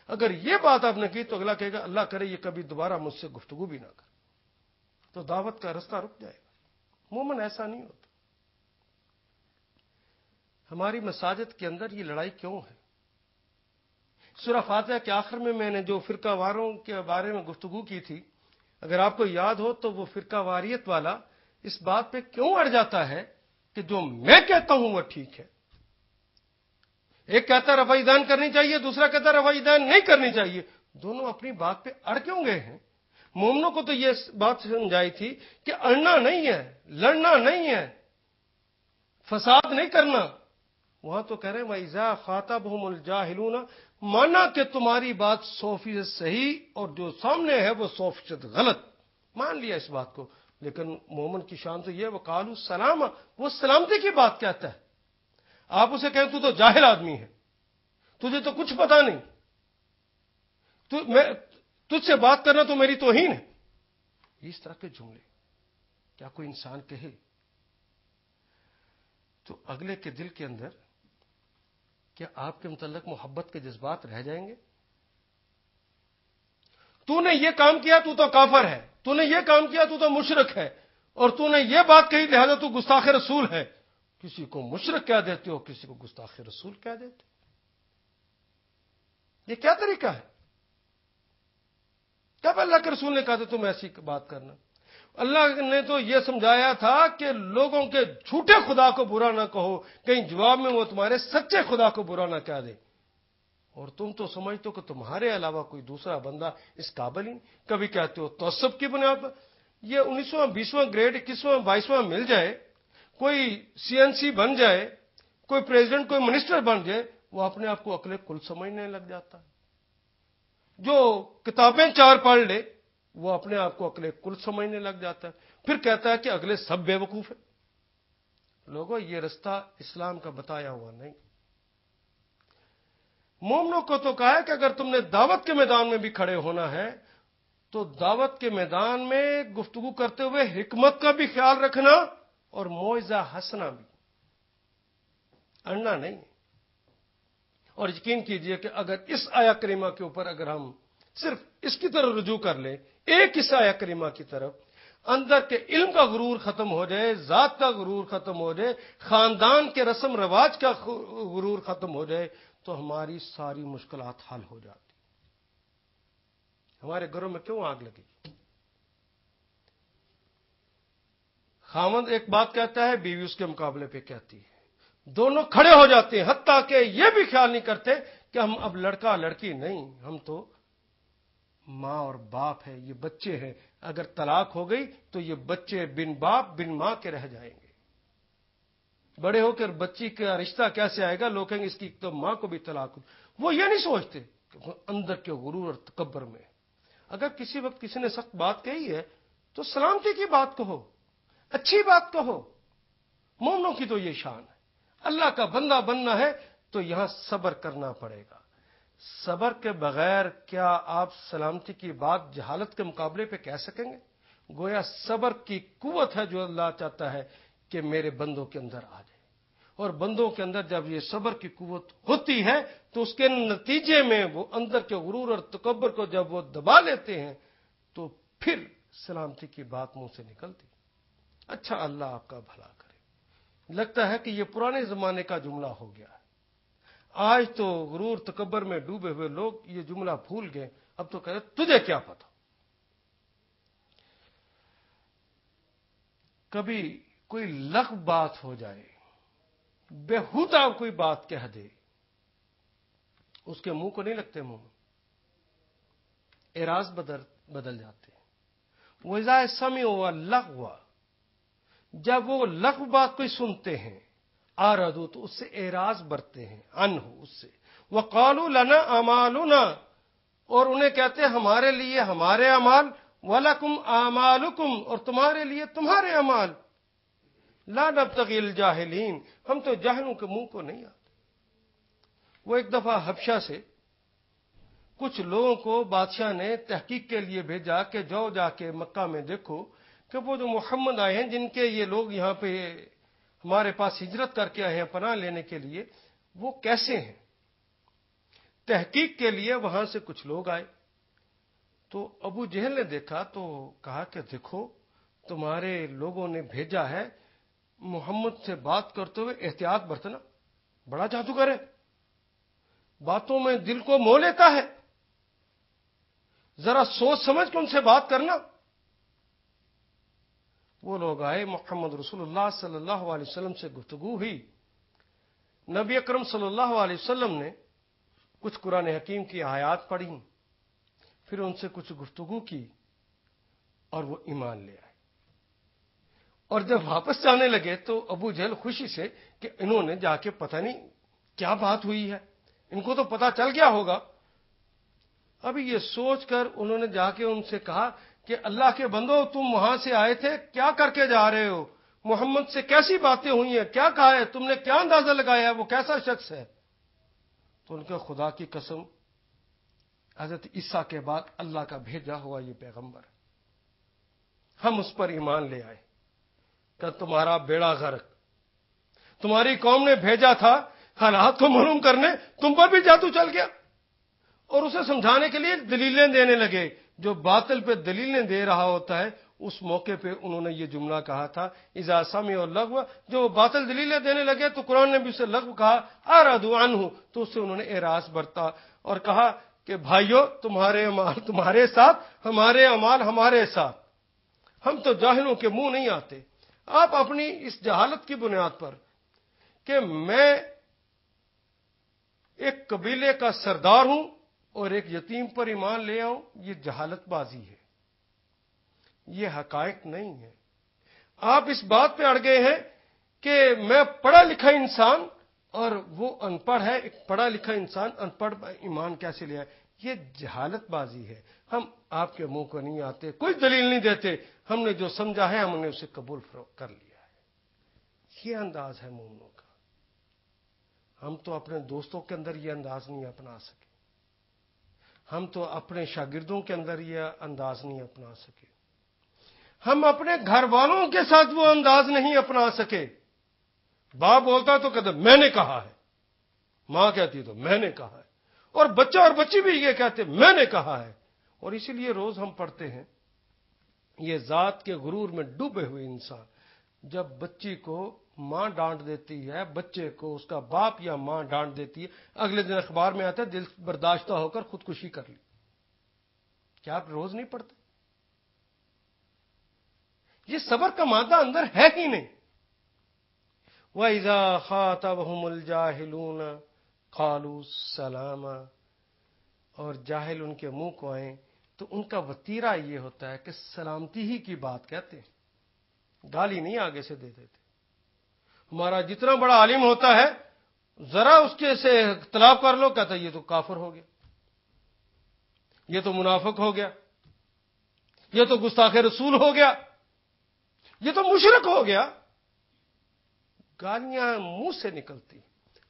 اگر یہ بات آپ نے کی تو اگلا کہے گا اللہ کرے یہ کبھی دوبارہ مجھ سے گفتگو بھی نہ کرے، تو دعوت کا رستہ رک جائے گا. مومن ایسا نہیں ہوتا. ہماری مساجد کے اندر یہ لڑائی کیوں ہے؟ سورہ فاتحہ کے آخر میں نے جو فرقہ واروں کے بارے میں گفتگو کی تھی، اگر آپ کو یاد ہو تو وہ فرقہ واریت والا اس بات پہ کیوں اڑ جاتا ہے کہ جو میں کہتا ہوں وہ ٹھیک ہے. ایک کہتا رفع دین کرنی چاہیے، دوسرا کہتا رفع دین نہیں کرنی چاہیے. دونوں اپنی بات پہ اڑ کیوں گئے ہیں؟ مومنوں کو تو یہ بات سمجھائی تھی کہ اڑنا نہیں ہے، لڑنا نہیں ہے، فساد نہیں کرنا. وہاں تو کہہ رہے ہیں وَإِذَا خَاطَبَهُمُ الْجَاهِلُونَ، مانا کہ تمہاری بات 100% صحیح اور جو سامنے ہے وہ 100% غلط. مان لیا اس بات کو، لیکن مومن کی شان تو یہ وقالوا سلاما، وہ سلامتی کی بات کہتا ہے. آپ اسے کہیں تو جاہل آدمی ہے، تجھے تو کچھ پتا نہیں، تجھ سے بات کرنا تو میری توہین ہے. اس طرح کے جملے کیا کوئی انسان کہے تو اگلے کے دل کے اندر کیا آپ کے متعلق محبت کے جذبات رہ جائیں گے؟ تو نے یہ کام کیا تو کافر ہے، تو نے یہ کام کیا تو مشرک ہے، اور تو نے یہ بات کہی لہذا تو گستاخ رسول ہے. کسی کو مشرک کہہ دیتے ہو، کسی کو گستاخ رسول کہہ دیتے ہو. یہ کیا طریقہ ہے؟ کب اللہ کے رسول نے کہا تھا تم ایسی بات کرنا؟ اللہ نے تو یہ سمجھایا تھا کہ لوگوں کے جھوٹے خدا کو برا نہ کہو، کہیں جواب میں وہ تمہارے سچے خدا کو برا نہ کہہ دے. اور تم تو سمجھتے ہو کہ تمہارے علاوہ کوئی دوسرا بندہ اس قابل ہی نہیں. کبھی کہتے ہو تعصب کی بنیاد پر. یہ 19واں 20واں گریڈ 21واں 22واں مل جائے، کوئی CNC بن جائے، کوئی پریزیڈنٹ کوئی منسٹر بن جائے، وہ اپنے آپ کو عقل کل سمجھنے لگ جاتا ہے. جو کتابیں 4 پڑھ لے وہ اپنے آپ کو عقل کل سمجھنے لگ جاتا ہے، پھر کہتا ہے کہ اگلے سب بے وقوف ہیں. لوگوں یہ رستہ اسلام کا بتایا ہوا نہیں. مومنوں کو تو کہا ہے کہ اگر تم نے دعوت کے میدان میں بھی کھڑے ہونا ہے تو دعوت کے میدان میں گفتگو کرتے ہوئے حکمت کا بھی خیال رکھنا اور موعظہ حسنہ بھی، اڑنا نہیں. اور یقین کیجئے کہ اگر اس آیہ کریمہ کے اوپر اگر ہم صرف اس کی طرف رجوع کر لیں، ایک اس آیہ کریمہ کی طرف، اندر کے علم کا غرور ختم ہو جائے، ذات کا غرور ختم ہو جائے، خاندان کے رسم رواج کا غرور ختم ہو جائے تو ہماری ساری مشکلات حل ہو جاتی. ہمارے گھروں میں کیوں آگ لگی؟ خاوند ایک بات کہتا ہے، بیوی اس کے مقابلے پہ کہتی ہے. دونوں کھڑے ہو جاتے ہیں، حتیٰ کہ یہ بھی خیال نہیں کرتے کہ ہم اب لڑکا لڑکی نہیں، ہم تو ماں اور باپ ہے، یہ بچے ہیں. اگر طلاق ہو گئی تو یہ بچے بن باپ بن ماں کے رہ جائیں گے. بڑے ہو کر بچی کا رشتہ کیسے آئے گا؟ لوگ کہیں گے اس کی تو ماں کو بھی طلاق ہو. وہ یہ نہیں سوچتے کہ اندر کے غرور اور تکبر میں. اگر کسی وقت کسی نے سخت بات کہی ہے تو سلامتی کی بات کہو، اچھی بات کہو. مومنوں کی تو یہ شان ہے. اللہ کا بندہ بننا ہے تو یہاں صبر کرنا پڑے گا. صبر کے بغیر کیا آپ سلامتی کی بات جہالت کے مقابلے پہ کہہ سکیں گے؟ گویا صبر کی قوت ہے جو اللہ چاہتا ہے کہ میرے بندوں کے اندر آ جائے. اور بندوں کے اندر جب یہ صبر کی قوت ہوتی ہے تو اس کے نتیجے میں وہ اندر کے غرور اور تکبر کو جب وہ دبا لیتے ہیں تو پھر سلامتی کی بات منہ سے نکلتی. اچھا اللہ آپ کا بھلا کرے. لگتا ہے کہ یہ پرانے زمانے کا جملہ ہو گیا ہے. آج تو غرور تکبر میں ڈوبے ہوئے لوگ یہ جملہ بھول گئے. اب تو کہتے تجھے کیا پتا. کبھی کوئی لغو بات ہو جائے، بےہودہ کوئی بات کہہ دے، اس کے منہ کو نہیں لگتے منہ، اعراض بدل جاتے ہیں. وَإِذَا سَمِعُوا اللَّغْوَ، جب وہ لغو بات کوئی سنتے ہیں، آردو تو اس سے اعراض برتے ہیں، عنہ اس سے. وَقَالُوا لَنَا أَعْمَالُنَا، اور انہیں کہتے ہیں ہمارے لیے ہمارے اعمال، وَلَكُمْ أَعْمَالُكُمْ، اور تمہارے لیے تمہارے اعمال. لا نبتغي الجاہلین، ہم تو جاہلوں کے منہ کو نہیں آتے. وہ ایک دفعہ حبشہ سے کچھ لوگوں کو بادشاہ نے تحقیق کے لیے بھیجا کہ جاؤ جا کے مکہ میں دیکھو کہ وہ جو محمد آئے ہیں، جن کے یہ لوگ یہاں پہ ہمارے پاس ہجرت کر کے آئے ہیں پناہ لینے کے لیے، وہ کیسے ہیں. تحقیق کے لیے وہاں سے کچھ لوگ آئے تو ابو جہل نے دیکھا تو کہا کہ دیکھو تمہارے لوگوں نے بھیجا ہے، محمد سے بات کرتے ہوئے احتیاط برتنا. بڑا جادوگر ہے، باتوں میں دل کو مو لیتا ہے، ذرا سوچ سمجھ کے ان سے بات کرنا. وہ لوگ آئے، محمد رسول اللہ صلی اللہ علیہ وسلم سے گفتگو ہوئی. نبی اکرم صلی اللہ علیہ وسلم نے کچھ قرآن حکیم کی آیات پڑھی، پھر ان سے کچھ گفتگو کی اور وہ ایمان لے آئے. اور جب واپس جانے لگے تو ابو جہل خوشی سے کہ انہوں نے جا کے پتہ نہیں کیا بات ہوئی ہے، ان کو تو پتہ چل گیا ہوگا. ابھی یہ سوچ کر انہوں نے جا کے ان سے کہا کہ اللہ کے بندو، تم وہاں سے آئے تھے، کیا کر کے جا رہے ہو؟ محمد سے کیسی باتیں ہوئی ہیں، کیا کہا ہے تم نے، کیا اندازہ لگایا ہے وہ کیسا شخص ہے؟ تو ان کے خدا کی قسم، حضرت عیسیٰ کے بعد اللہ کا بھیجا ہوا یہ پیغمبر، ہم اس پر ایمان لے آئے کہ تمہارا بیڑا غرق. تمہاری قوم نے بھیجا تھا حالات کو معلوم کرنے، تم پر بھی جادو چل گیا. اور اسے سمجھانے کے لیے دلیلیں دینے لگے جو باطل پہ دلیلیں دے رہا ہوتا ہے اس موقع پہ انہوں نے یہ جملہ کہا تھا اذا سمعوا اللغو، جو وہ باطل دلیلیں دینے لگے تو قرآن نے بھی اسے لغو کہا، اعرضوا عنہ، تو اس سے انہوں نے اعراض برتا اور کہا کہ بھائیو تمہارے اعمال تمہارے ساتھ، ہمارے اعمال ہمارے ساتھ، ہم تو جاہلوں کے منہ نہیں آتے۔ آپ اپنی اس جہالت کی بنیاد پر کہ میں ایک قبیلے کا سردار ہوں اور ایک یتیم پر ایمان لے آؤں، یہ جہالت بازی ہے، یہ حقائق نہیں ہے۔ آپ اس بات پہ اڑ گئے ہیں کہ میں پڑھا لکھا انسان اور وہ ان پڑھ ہے، ایک پڑھا لکھا انسان ان پڑھ ایمان کیسے لے آئے؟ یہ جہالت بازی ہے۔ ہم آپ کے منہ کو نہیں آتے، کوئی دلیل نہیں دیتے، ہم نے جو سمجھا ہے ہم نے اسے قبول کر لیا ہے۔ یہ انداز ہے مومنوں کا۔ ہم تو اپنے دوستوں کے اندر یہ انداز نہیں اپنا سکے، ہم تو اپنے شاگردوں کے اندر یہ انداز نہیں اپنا سکے، ہم اپنے گھر والوں کے ساتھ وہ انداز نہیں اپنا سکے۔ باپ بولتا تو کہتا میں نے کہا ہے، ماں کہتی تو میں نے کہا ہے، اور بچہ اور بچی بھی یہ کہتے میں نے کہا ہے۔ اور اسی لیے روز ہم پڑھتے ہیں یہ ذات کے غرور میں ڈوبے ہوئے انسان جب بچی کو ماں ڈانٹ دیتی ہے، بچے کو اس کا باپ یا ماں ڈانٹ دیتی ہے، اگلے دن اخبار میں آتا ہے دل برداشتہ ہو کر خودکشی کر لی۔ کیا آپ روز نہیں پڑھتے؟ یہ صبر کا مادہ اندر ہے ہی نہیں۔ وَإِذَا خَاطَبَهُمُ الْجَاهِلُونَ قَالُوا سَلَامًا، اور جاہل ان کے منہ کو آئیں تو ان کا وتیرہ یہ ہوتا ہے کہ سلامتی ہی کی بات کہتے ہیں، گالی نہیں آگے سے دے دیتے۔ ہمارا جتنا بڑا عالم ہوتا ہے ذرا اس کے سے اختلاف کر لو کہتا ہے یہ تو کافر ہو گیا، یہ تو منافق ہو گیا، یہ تو گستاخ رسول ہو گیا، یہ تو مشرک ہو گیا۔ گالیاں منہ سے نکلتی،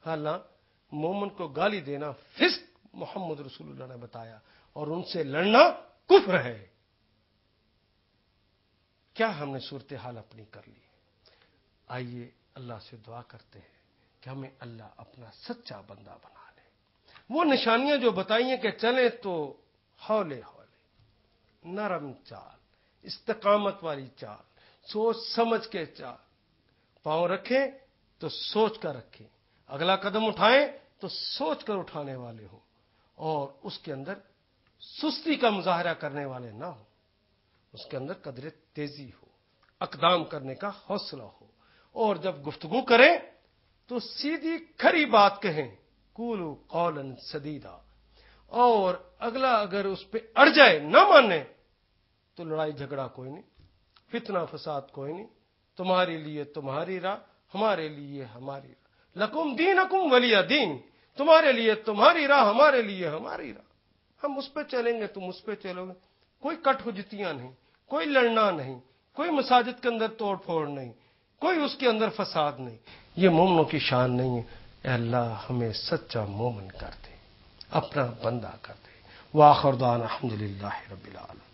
حالانکہ مومن کو گالی دینا فسق محمد رسول اللہ نے بتایا، اور ان سے لڑنا کفر ہے۔ کیا ہم نے صورتحال اپنی کر لی؟ آئیے اللہ سے دعا کرتے ہیں کہ ہمیں اللہ اپنا سچا بندہ بنا لے۔ وہ نشانیاں جو بتائی ہیں کہ چلیں تو ہولے ہولے، نرم چال، استقامت والی چال، سوچ سمجھ کے چال، پاؤں رکھیں تو سوچ کر رکھیں، اگلا قدم اٹھائیں تو سوچ کر اٹھانے والے ہوں، اور اس کے اندر سستی کا مظاہرہ کرنے والے نہ ہوں، اس کے اندر قدر تیزی ہو، اقدام کرنے کا حوصلہ ہو، اور جب گفتگو کریں تو سیدھی کھری بات کہیں، قولوا قولا سدیدا، اور اگلا اگر اس پہ اڑ جائے نہ مانے تو لڑائی جھگڑا کوئی نہیں، فتنہ فساد کوئی نہیں، تمہارے لیے تمہاری راہ، ہمارے لیے ہماری راہ، لکم دینکم ولی دین، تمہارے لیے تمہاری راہ، ہمارے لیے ہماری راہ، ہم اس پہ چلیں گے تم اس پہ چلو گے، کوئی کٹ حجتیاں نہیں، کوئی لڑنا نہیں، کوئی مساجد کے اندر توڑ پھوڑ نہیں، کوئی اس کے اندر فساد نہیں۔ یہ مومنوں کی شان نہیں ہے۔ اے اللہ ہمیں سچا مومن کر دے، اپنا بندہ کر دے۔ وآخر دعوانا الحمدللہ رب العالمین۔